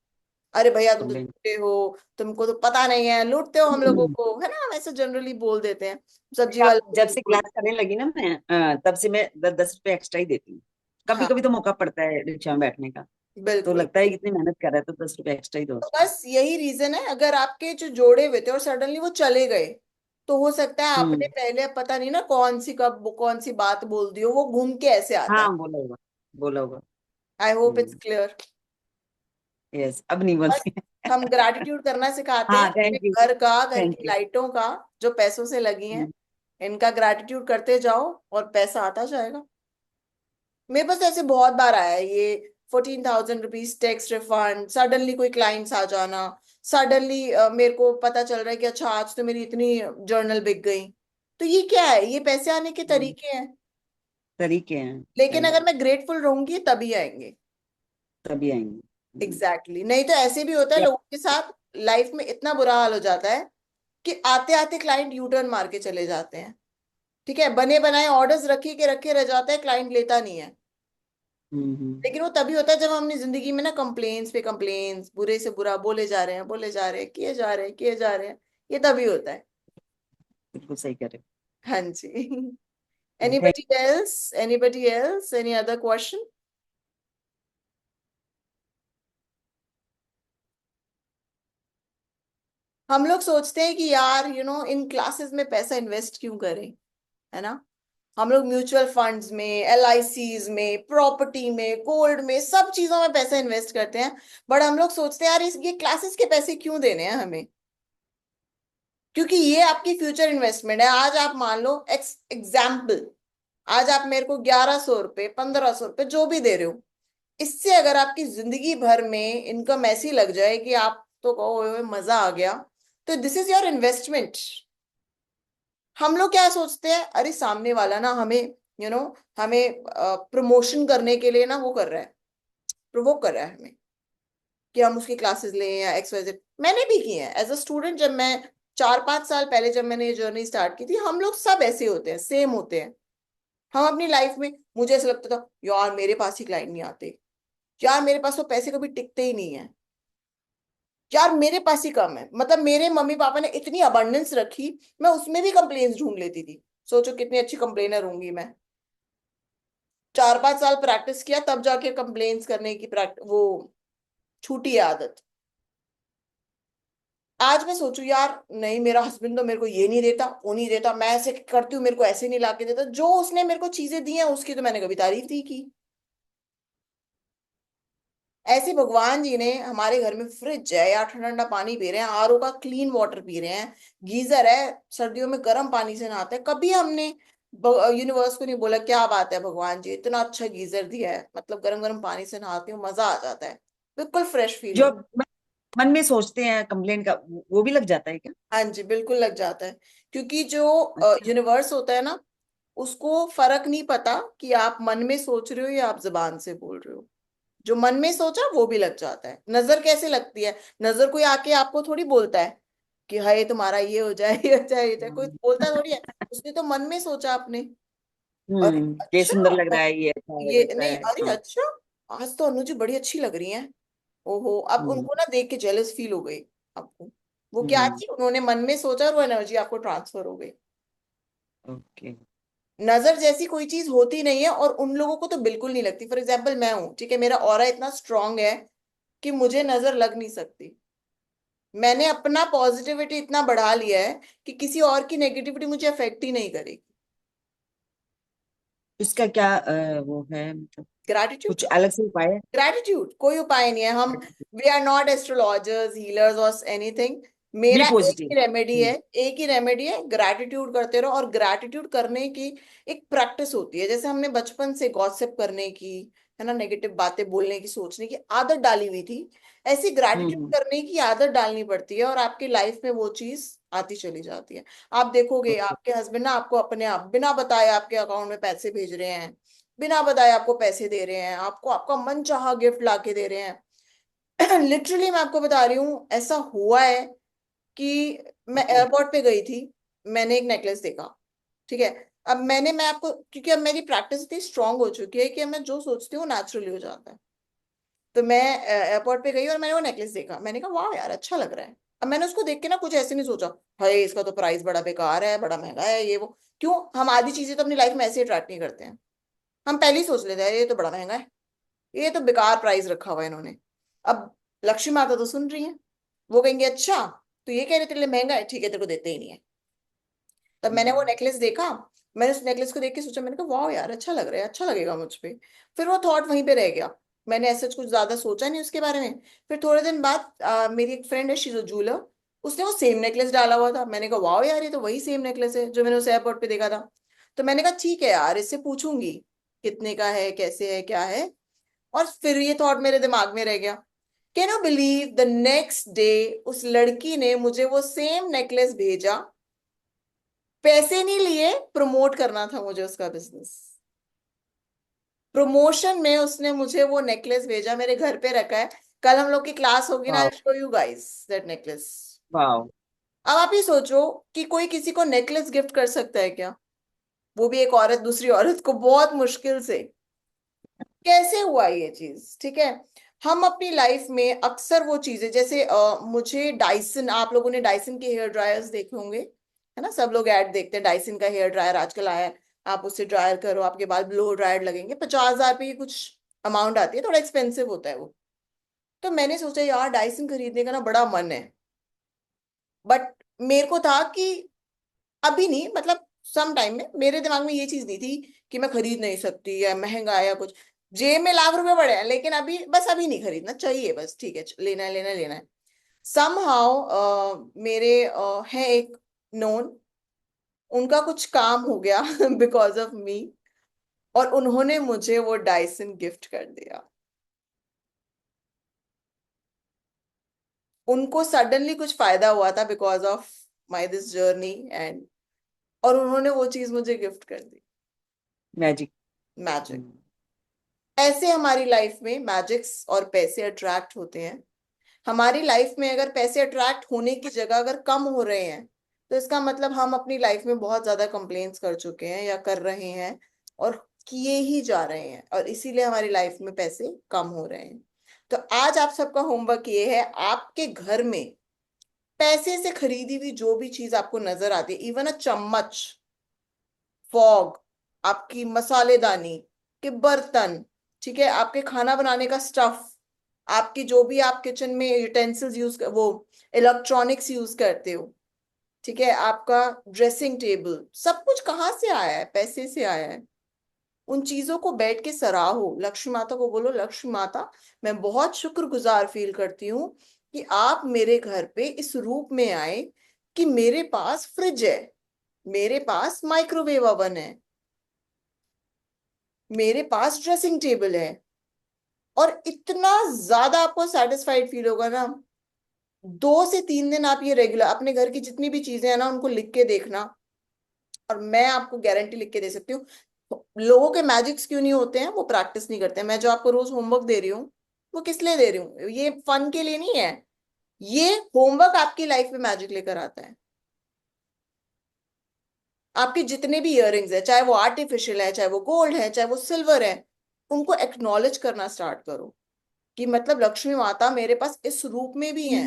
अरे भैया तुम तो कंप्लेंट। छोटे हो, तुमको तो पता नहीं है, लूटते हो हम लोगों हम्म। को, है ना, वैसे जनरली बोल देते हैं। सब्जी अब वाला जब भी से बोल, क्लास करने लगी ना मैं, तब से मैं 10-10 रुपए एक्स्ट्रा ही देती हूँ। कभी हाँ कभी तो मौका पड़ता है रिक्शा में बैठने का, तो बिल्कुल। लगता है कि इतनी मेहनत कर रहा है तो 10 रुपए एक्स्ट्रा ही दो तो उसको। बस यही रीजन है, अगर आपके जो जोड़े हुए थे और सडनली वो चले गए, तो हो सकता है आपने हम्म। पहले पता नहीं ना कौन सी कब कौन सी बात बोल दी हो, वो घूम के ऐसे आता है। हाँ, बोला होगा, बोला होगा। आई hope it's hmm. Clear. Yes, अब नहीं बस बोलते। हम ग्रैटिट्यूड करना सिखाते हैं हाँ, अपने थैंक यू। घर का, घर थैंक की यू। लाइटों का, जो पैसों से लगी हैं। इनका ग्रैटिट्यूड करते जाओ और पैसा आता जाएगा। मेरे पास ऐसे बहुत बार आया है ये, 14,000 रुपीज टैक्स रिफंड, सडनली कोई क्लाइंट्स आ जाना, सडनली मेरे को पता चल रहा है कि अच्छा आज तो मेरी इतनी जर्नल बिक गई। तो ये क्या है, ये पैसे आने के तरीके हैं। तरीके हैं, लेकिन सही अगर बात। मैं ग्रेटफुल रहूंगी तभी आएंगे। तभी आएंगे। Exactly exactly। नहीं तो ऐसे भी होता है क्या? लोगों के साथ, लाइफ में इतना बुरा हाल हो जाता है कि आते आते क्लाइंट यू टर्न मार के चले जाते हैं। ठीक है, बने बनाए ऑर्डर्स रखे के रखे रह जाते हैं, क्लाइंट लेता नहीं है। हम्म। लेकिन वो तभी होता है जब हम अपनी जिंदगी में ना कंप्लेन्स पे कंप्लेन्स, बुरे से बुरा बोले जा रहे हैं, बोले जा रहे हैं, किए जा रहे हैं, किए जा रहे हैं। ये तभी होता है। बिल्कुल सही कह रहे हाँ जी। हो। Anybody else, anybody else, any other question? हम लोग सोचते हैं कि यार इन क्लासेस में पैसा इन्वेस्ट क्यों करें, है ना। हम लोग म्यूचुअल फंड्स में, LICs में, प्रॉपर्टी में, गोल्ड में, सब चीजों में पैसा इन्वेस्ट करते हैं। बट हम लोग सोचते हैं यार ये क्लासेस के पैसे क्यों देने हैं हमें। क्योंकि ये आपकी फ्यूचर इन्वेस्टमेंट है। आज आप मान लो एग्जाम्पल, आज आप मेरे को 1100 रुपये 1500 रुपये जो भी दे रहे हो, इससे अगर आपकी जिंदगी भर में इनकम ऐसी लग जाए कि आप तो कहो "ओए ओए, मजा आ गया", तो दिस इज योर इन्वेस्टमेंट। हम लोग क्या सोचते हैं, अरे सामने वाला ना हमें हमें प्रमोशन करने के लिए ना वो कर रहा है, प्रोवोक कर रहा है हमें कि हम उसकी क्लासेस लें या एक्स वाई जेड। मैंने भी की है एज अ स्टूडेंट, जब मैं 4-5 साल पहले जब मैंने ये जर्नी स्टार्ट की थी, हम लोग सब ऐसे होते हैं, सेम होते हैं। हम अपनी लाइफ में, मुझे ऐसा लगता था यार मेरे पास ही क्लाइंट नहीं आते, यार मेरे पास तो पैसे कभी टिकते ही नहीं है, यार मेरे पास ही कम है। मतलब मेरे मम्मी पापा ने इतनी अबंडेंस रखी, मैं उसमें भी कंप्लेन्स ढूंढ लेती थी। सोचो कितनी अच्छी कंप्लेनर होंगी मैं। 4-5 साल प्रैक्टिस किया तब जाके कंप्लेन्स करने की प्रैक्टिस वो छूटी है आदत। आज मैं सोचू यार नहीं, मेरा हस्बैंड तो मेरे को ये नहीं देता, वो नहीं देता, मैं ऐसे करती हूँ मेरे को ऐसे नहीं लाके देता, जो उसने मेरे को चीजें दी हैं उसकी तो मैंने कभी तारीफ नहीं की। ऐसे भगवान जी ने हमारे घर में फ्रिज है या ठंडा ठंडा पानी पी रहे हैं, आरओ का क्लीन वाटर पी रहे हैं, गीजर है, सर्दियों में गर्म पानी से नहाते हैं, कभी हमने यूनिवर्स को नहीं बोला क्या बात है भगवान जी इतना अच्छा गीजर दिया है, मतलब गर्म गर्म पानी से नहाती हूँ मजा आ जाता है, बिल्कुल फ्रेश फील जो होता है। मन में सोचते हैं कंप्लेन का, वो भी लग जाता है क्या? हाँ जी बिल्कुल लग जाता है। क्योंकि जो अच्छा। यूनिवर्स होता है ना, उसको फर्क नहीं पता कि आप मन में सोच रहे हो या आप जुबान से बोल रहे हो। जो मन में सोचा वो भी लग जाता है। नजर कैसे लगती है, नजर कोई आके आपको थोड़ी बोलता है कि हाय तुम्हारा ये हो जाए ये हो जाए ये हो जाए, कोई बोलता थोड़ी है। उसने तो मन में सोचा आपने। अरे ये सुंदर अच्छा, लग रहा है, ये अच्छा है, ये वैसा नहीं, है। अरे हाँ। अच्छा आज तो अनु जी बड़ी अच्छी लग रही हैं। ओहो, अब हम्म। उनको ना देख के जेलस फील हो गई आपको। वो क्या हम्म। थी, उन्होंने मन में सोचा और वो एनर्जी आपको ट्रांसफर हो गई। ओके। नजर जैसी कोई चीज होती नहीं है, और उन लोगों को तो बिल्कुल नहीं लगती। फॉर एग्जाम्पल मैं हूं, ठीक है, मेरा ऑरा इतना स्ट्रांग है कि मुझे नजर लग नहीं सकती। मैंने अपना पॉजिटिविटी इतना बढ़ा लिया है कि किसी और की नेगेटिविटी मुझे अफेक्ट ही नहीं करेगी। इसका क्या वो है, मतलब ग्रैटिट्यूड। कुछ अलग से उपाय है? ग्रैटिट्यूड कोई उपाय नहीं है। हम we are not astrologers healers और एनीथिंग। बी मेरा एक पॉजिटिव। ही रेमेडी है, एक ही रेमेडी है, ग्रैटिट्यूड करते रहो। और ग्रैटिट्यूड करने की एक प्रैक्टिस होती है, जैसे हमने बचपन से गॉसिप करने की, है ना, नेगेटिव बातें बोलने की, सोचने की आदत डाली हुई थी, ऐसी ग्रैटिट्यूड हम्म। करने की आदत डालनी पड़ती है, और आपकी लाइफ में वो चीज आती चली जाती है। आप देखोगे ओके। आपके हस्बैंड ना आपको अपने आप बिना बताए आपके अकाउंट में पैसे भेज रहे हैं, बिना बताए आपको पैसे दे रहे हैं, आपको आपका मन चाहा गिफ्ट लाके दे रहे हैं। लिटरली मैं आपको बता रही हूँ, ऐसा हुआ है कि मैं एयरपोर्ट पे गई थी, मैंने एक नेकलेस देखा, ठीक है। अब मैं आपको, क्योंकि अब मेरी प्रैक्टिस इतनी स्ट्रांग हो चुकी है कि अब मैं जो सोचती हूँ नेचुरली हो जाता है। तो मैं एयरपोर्ट पे गई और मैंने वो नेकलेस देखा, मैंने कहा वाह यार अच्छा लग रहा है। अब मैंने उसको देख के ना कुछ ऐसे नहीं सोचा, हाय इसका तो प्राइस बड़ा बेकार है, बड़ा महंगा है ये वो। क्यों, हम आधी चीजें तो अपनी लाइफ में ऐसे अट्रैक्ट नहीं करते हैं। हम पहले ही सोच लेते हैं ये तो बड़ा महंगा है, ये तो बेकार प्राइस रखा हुआ है इन्होंने। अब लक्ष्मी माता तो सुन रही है, वो कहेंगे अच्छा तो ये कह रहे तेरे लिए महंगा है, ठीक है तेरे को देते ही नहीं है। तब मैंने वो हम्म। नेकलेस देखा, मैंने उस नेकलेस को देख के सोचा, मैंने कहा वाह यार अच्छा लग रहा है, अच्छा लगेगा मुझ पे। फिर वो थॉट वहीं पे रह गया, मैंने ऐसा कुछ ज्यादा सोचा नहीं उसके बारे में। फिर थोड़े दिन बाद मेरी एक फ्रेंड है शीजो जूलर, उसने वो सेम नेकलेस डाला हुआ था, मैंने कहा वाह यार ये तो वही सेम नेकलेस है जो मैंने उस एयरपोर्ट पे देखा था। तो मैंने कहा ठीक है यार इससे पूछूंगी कितने का है, कैसे है, क्या है। और फिर ये थॉट मेरे दिमाग में रह गया। Can you believe the next day उस लड़की ने मुझे वो सेम नेकलेस भेजा, पैसे नहीं लिए, प्रमोट करना था मुझे उसका बिजनेस। प्रमोशन में उसने मुझे वो नेकलेस भेजा, मेरे घर पे रखा है। कल हम लोग की क्लास होगी ना, आई वाह। Show you guys that necklace. वाह। अब आप ही सोचो कि कोई किसी को नेकलेस गिफ्ट कर सकता है क्या, वो भी एक औरत दूसरी औरत को, बहुत मुश्किल से। कैसे हुआ ये चीज, ठीक है। हम अपनी लाइफ में अक्सर वो चीजें, जैसे मुझे डाइसन, आप लोगों ने डाइसन के हेयर ड्रायर्स देखे होंगे, है ना, सब लोग ऐड देखते हैं, डाइसन का हेयर ड्रायर आजकल आया है। आप उससे ड्रायर करो आपके बाल ब्लो ड्रायर लगेंगे, 50,000 रुपये की कुछ अमाउंट आती है, थोड़ा एक्सपेंसिव होता है वो। तो मैंने सोचा यार डाइसन खरीदने का ना बड़ा मन है, बट मेरे को था कि अभी नहीं, मतलब सम टाइम में, मेरे दिमाग में ये चीज नहीं थी कि मैं खरीद नहीं सकती या महंगा है या कुछ। जेब में लाख रुपए पड़े हैं लेकिन अभी बस अभी नहीं खरीदना चाहिए, बस ठीक है लेना है लेना है लेना है। समहाउ मेरे है एक नोन, उनका कुछ काम हो गया बिकॉज ऑफ मी, और उन्होंने मुझे वो डायसन गिफ्ट कर दिया। उनको सडनली कुछ फायदा हुआ था because of my this journey and, और उन्होंने वो चीज मुझे गिफ्ट कर दी। मैजिक। मैजिक। ऐसे हमारी लाइफ में मैजिक्स और पैसे अट्रैक्ट होते हैं। हमारी लाइफ में अगर पैसे अट्रैक्ट होने की जगह अगर कम हो रहे हैं, तो इसका मतलब हम अपनी लाइफ में बहुत ज्यादा कंप्लेंट्स कर चुके हैं या कर रहे हैं और किए ही जा रहे हैं, और इसीलिए हमारी लाइफ में पैसे कम हो रहे हैं। तो आज आप सबका होमवर्क ये है, आपके घर में पैसे से खरीदी हुई जो भी चीज आपको नजर आती है, इवन अ चम्मच, फॉग, आपकी मसालेदानी के बर्तन, ठीक है, आपके खाना बनाने का स्टफ, आपकी जो भी आप किचन में यूटेंसिल्स यूज, वो इलेक्ट्रॉनिक्स यूज करते हो, ठीक है, आपका ड्रेसिंग टेबल, सब कुछ कहाँ से आया है? पैसे से आया है। उन चीजों को बैठ के सराहो, लक्ष्मी माता को बोलो, लक्ष्मी माता मैं बहुत शुक्रगुजार फील करती हूँ कि आप मेरे घर पे इस रूप में आए कि मेरे पास फ्रिज है, मेरे पास माइक्रोवेव ओवन है, मेरे पास ड्रेसिंग टेबल है। और इतना ज्यादा आपको सेटिस्फाइड फील होगा ना, 2 से 3 दिन आप ये रेगुलर अपने घर की जितनी भी चीजें हैं ना उनको लिख के देखना, और मैं आपको गारंटी लिख के दे सकती हूँ। लोगों के मैजिक्स क्यों नहीं होते हैं? वो प्रैक्टिस नहीं करते हैं। मैं जो आपको रोज होमवर्क दे रही हूँ, वो किस लिए दे रही हूँ? ये फन के लिए नहीं है। ये होमवर्क आपकी लाइफ में मैजिक लेकर आता है। आपके जितने भी इयररिंग्स है, चाहे वो आर्टिफिशियल है, चाहे वो गोल्ड है, चाहे वो सिल्वर है, उनको एक्नॉलेज करना स्टार्ट करो कि मतलब लक्ष्मी माता मेरे पास इस रूप में भी है,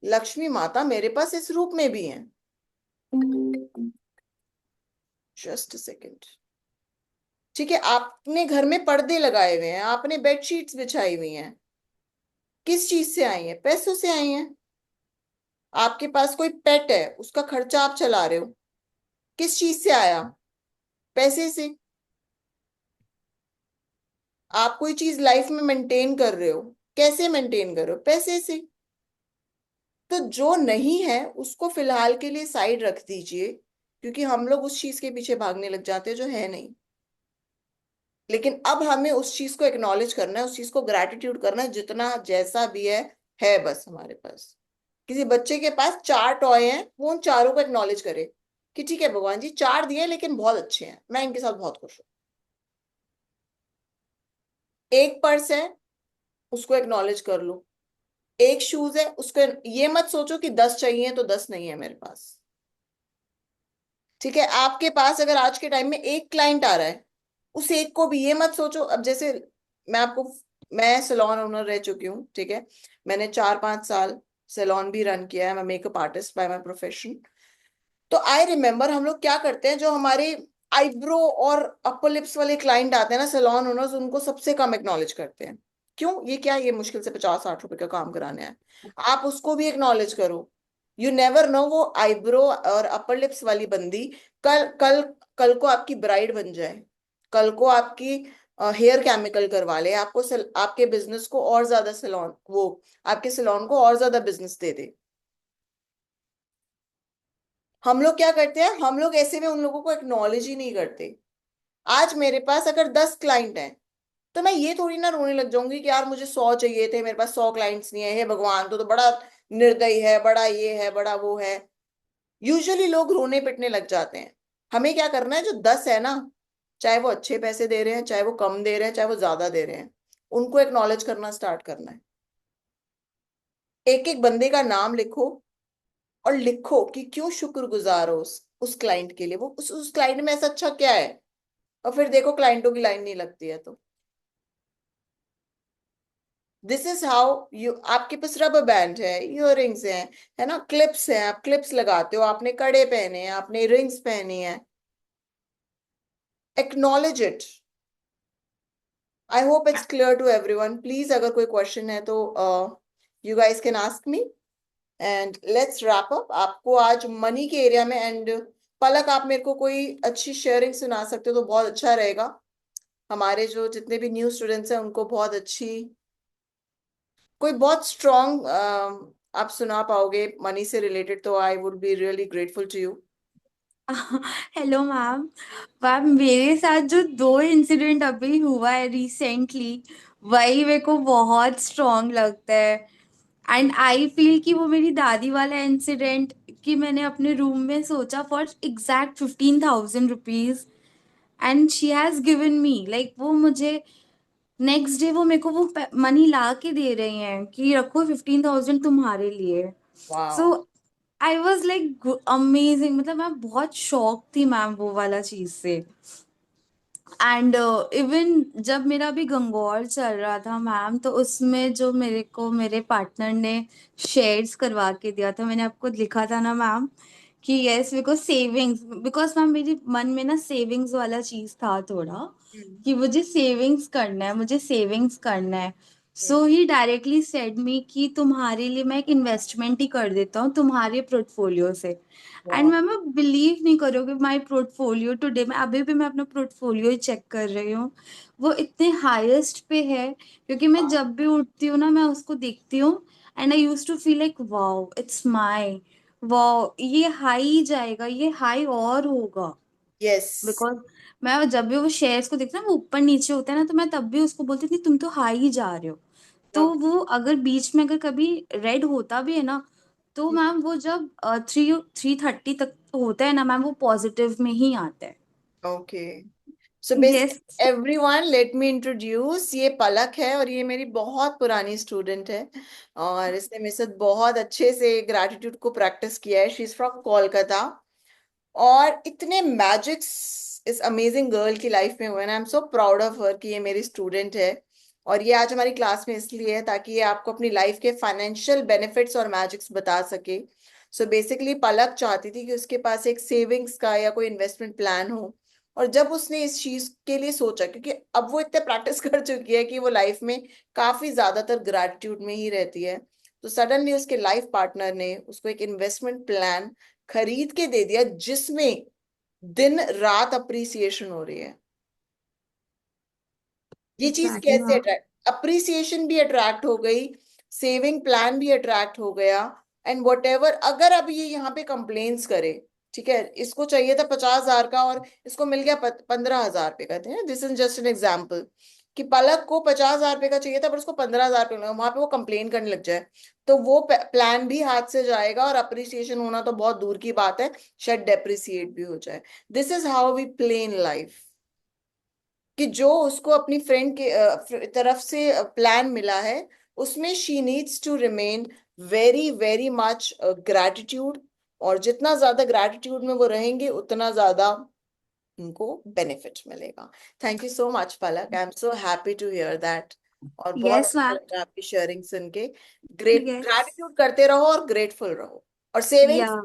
लक्ष्मी माता मेरे पास इस रूप में भी है। Just a second. ठीक है, आपने घर में पर्दे लगाए हुए हैं, आपने बेडशीट्स बिछाई हुई हैं, किस चीज से आई है? पैसों से आई हैं। आपके पास कोई पेट है, उसका खर्चा आप चला रहे हो, किस चीज से आया? पैसे से। आप कोई चीज लाइफ में मेंटेन कर रहे हो, कैसे मेंटेन कर रहे हो? पैसे से। तो जो नहीं है उसको फिलहाल के लिए साइड रख दीजिए, क्योंकि हम लोग उस चीज के पीछे भागने लग जाते हैं जो है नहीं। लेकिन अब हमें उस चीज को एक्नॉलेज करना है, उस चीज को ग्रैटिट्यूड करना है, जितना जैसा भी है बस हमारे पास। किसी बच्चे के पास 4 टॉय हैं, वो उन चारों को एक्नॉलेज करे कि ठीक है भगवान जी 4 दिए लेकिन बहुत अच्छे हैं, मैं इनके साथ बहुत खुश हूँ। एक पर्स है, उसको एक्नॉलेज कर लो। एक शूज है, उसको ये मत सोचो कि 10 चाहिए तो 10 नहीं है मेरे पास। ठीक है, आपके पास अगर आज के टाइम में एक क्लाइंट आ रहा है, उस एक को भी ये मत सोचो। अब जैसे मैं आपको, मैं सैलून ओनर रह चुकी हूँ, ठीक है, मैंने 4-5 साल सैलून भी रन किया है, मैं makeup artist by my profession. तो आई रिमेम्बर हम लोग क्या करते हैं, जो हमारे आईब्रो और अपर लिप्स वाले क्लाइंट आते हैं ना सैलून ओनर्स, उनको सबसे कम एक्नॉलेज करते हैं। क्यों? ये क्या, ये मुश्किल से 50-60 रुपए का काम कराने आए, आप उसको भी एक्नॉलेज करो। यू नेवर नो, वो आईब्रो और अपर लिप्स वाली बंदी कल कल कल को आपकी ब्राइड बन जाए, कल को आपकी हेयर केमिकल करवा ले, आपको आपके बिजनेस को और ज्यादा सैलून, वो आपके सैलून को और ज्यादा बिजनेस दे दे। हम लोग क्या करते हैं, हम लोग ऐसे में उन लोगों को एक्नॉलेज ही नहीं करते। आज मेरे पास अगर 10 क्लाइंट हैं, तो मैं ये थोड़ी ना रोने लग जाऊंगी कि यार मुझे 100 चाहिए थे, मेरे पास 100 क्लाइंट्स नहीं है, हे भगवान तो बड़ा निर्दयी है, बड़ा ये है, बड़ा वो है। यूजुअली लोग रोने पिटने लग जाते हैं। हमें क्या करना है, जो 10 है ना, चाहे वो अच्छे पैसे दे रहे हैं, चाहे वो कम दे रहे हैं, चाहे वो ज्यादा दे रहे हैं, उनको एक्नॉलेज करना स्टार्ट करना है। एक एक बंदे का नाम लिखो, और लिखो कि क्यों शुक्रगुजार हो उस क्लाइंट के लिए, वो उस क्लाइंट में ऐसा अच्छा क्या है। और फिर देखो क्लाइंटों की लाइन नहीं लगती है तो। दिस इज हाउ यू, आपके पास रबर बैंड है, इयररिंग्स हैं, है ना, क्लिप्स हैं, आप क्लिप्स लगाते हो, आपने कड़े पहने हैं, आपने रिंग्स पहनी है, acknowledge it. I hope it's clear to everyone. Please अगर कोई क्वेश्चन है तो you guys can ask me and let's wrap up. आपको आज मनी के एरिया में, एंड पलक आप मेरे को कोई अच्छी शेयरिंग सुना सकते हो तो बहुत अच्छा रहेगा। हमारे जो जितने भी न्यू स्टूडेंट्स हैं उनको बहुत अच्छी कोई बहुत स्ट्रॉन्ग आप सुना पाओगे मनी से रिलेटेड, तो I would be really grateful to you. Hello ma'am. Ma'am मेरे साथ जो 2 इंसिडेंट अभी हुआ है रिसेंटली, वही मेरे को बहुत स्ट्रॉन्ग लगता है। एंड आई फील कि वो मेरी दादी वाला इंसिडेंट, कि मैंने अपने रूम में सोचा for exact 15,000 rupees, and she has given me, like वो मुझे नेक्स्ट डे वो मेरे को वो मनी ला के दे रही हैं कि रखो 15,000 तुम्हारे लिए। So wow. I was like amazing, मतलब मैं बहुत शॉक थी मैम वो वाला चीज से। एंड इवन जब मेरा भी गंगौर चल रहा था मैम, तो उसमें जो मेरे को मेरे पार्टनर ने शेयर्स करवा के दिया था, मैंने आपको लिखा था ना मैम कि yes because savings, because ma'am मेरे मन में ना सेविंग्स वाला चीज था थोड़ा, कि मुझे सेविंग्स करना है, मुझे सेविंग्स करना है। सो ही डायरेक्टली सेड मी कि तुम्हारे लिए मैं एक इन्वेस्टमेंट ही कर देता हूँ तुम्हारे पोर्टफोलियो से। And wow. मैम आप बिलीव नहीं करोगे, माई पोर्टफोलियो टुडे, मैं अभी भी मैं अपना पोर्टफोलियो ही चेक कर रही हूँ, वो इतने हाईएस्ट पे है। क्योंकि मैं जब भी उठती हूँ ना, मैं उसको देखती हूँ, and I use to feel like wow it's my, wow ये हाई जाएगा, ये हाई और होगा। यस। बिकॉज मैं जब भी वो शेयर्स को देखती हूँ ना, वो ऊपर नीचे होता है ना, तो मैं तब भी उसको बोलती थी तुम तो हाई ही जा रहे हो। तो वो अगर बीच में अगर कभी रेड होता भी है ना, तो मैम वो जब 330 तक होता है ना मैम, वो पॉजिटिव में ही आता है। Okay. So yes. Basically everyone, let me introduce, ये पलक है और ये मेरी बहुत पुरानी स्टूडेंट है, और इसने मेरे साथ बहुत अच्छे से ग्रैटिट्यूड को प्रैक्टिस किया है। शी इज फ्रॉम कोलकाता, और इतने मैजिक्स इस अमेजिंग गर्ल की लाइफ में हुए ना। आई am so proud of her कि ये मेरी स्टूडेंट है, और ये आज हमारी क्लास में इसलिए है ताकि ये आपको अपनी लाइफ के फाइनेंशियल बेनिफिट्स और मैजिक्स बता सके। सो बेसिकली पलक चाहती थी कि उसके पास एक सेविंग्स का या कोई इन्वेस्टमेंट प्लान हो, और जब उसने इस चीज के लिए सोचा, क्योंकि अब वो इतने प्रैक्टिस कर चुकी है कि वो लाइफ में काफी ज्यादातर ग्रेटिट्यूड में ही रहती है, तो सडनली उसके लाइफ पार्टनर ने उसको एक इन्वेस्टमेंट प्लान खरीद के दे दिया, जिसमें दिन रात अप्रिसिएशन हो रही है। ये चीज एग्जैक्टली कैसे मैम। अट्रैक्ट, अप्रिसिएशन भी अट्रैक्ट हो गई, सेविंग प्लान भी अट्रैक्ट हो गया, एंड वट एवर। अगर अब ये यहाँ पे कंप्लेन्स करे, ठीक है, इसको चाहिए था 50,000 का और इसको मिल गया 15,000 रुपए का, this is just an example, कि पलक को 50,000 रुपए का चाहिए था पर उसको 15,000 रुपए मिला, वहां पे वो कंप्लेन करने लग जाए, तो वो प्लान भी हाथ से जाएगा, और अप्रिसिएशन होना तो बहुत दूर की बात है, शायद डेप्रिसिएट भी हो जाए। This is how we play in life, कि जो उसको अपनी फ्रेंड के तरफ से प्लान मिला है, उसमें she needs to remain very very much gratitude, और जितना ज्यादा ग्रैटिट्यूड में वो रहेंगे उतना ज्यादा उनको बेनिफिट मिलेगा। Thank you so much Palak, I am so happy to hear that, और बहुत यस अच्छा मैम। लगा आपकी शेयरिंग सुन के। Great, yes. ग्रैटिट्यूड करते रहो और ग्रेटफुल रहो, और सेविंग या।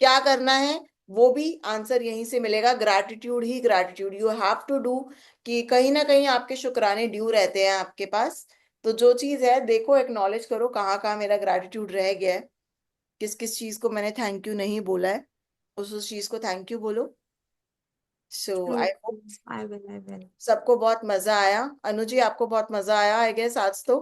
क्या करना है वो भी आंसर यहीं से मिलेगा, ग्रैटिट्यूड ही gratitude you have to do, कि कहीं ना कहीं आपके शुक्राने ड्यू रहते हैं आपके पास। तो जो चीज है देखो, एक्नॉलेज करो कहाँ कहाँ मेरा ग्रैटिट्यूड रह गया है, किस किस चीज को मैंने थैंक यू नहीं बोला है, उस चीज को थैंक यू बोलो। So true. I hope I will, I will. सबको बहुत मजा आया। अनु जी, आपको बहुत मजा आया आई गेस आज तो?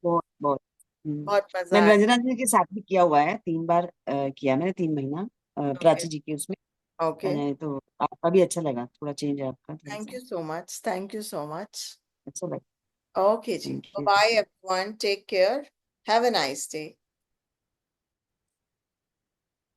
बहुत बहुत। बहुत मजा मैंने आया। रंजना जी के साथ भी किया हुआ है, 3 बार किया मैंने, 3 महीना ओके। प्राची जी के उसमें। ओके। तो आपका भी अच्छा लगा, थोड़ा चेंज है आपका थोड़ा थैंक सा, you so much, thank you so much. अच्छा लगा। ओके जी, thank you. Bye everyone, take care, have a nice day.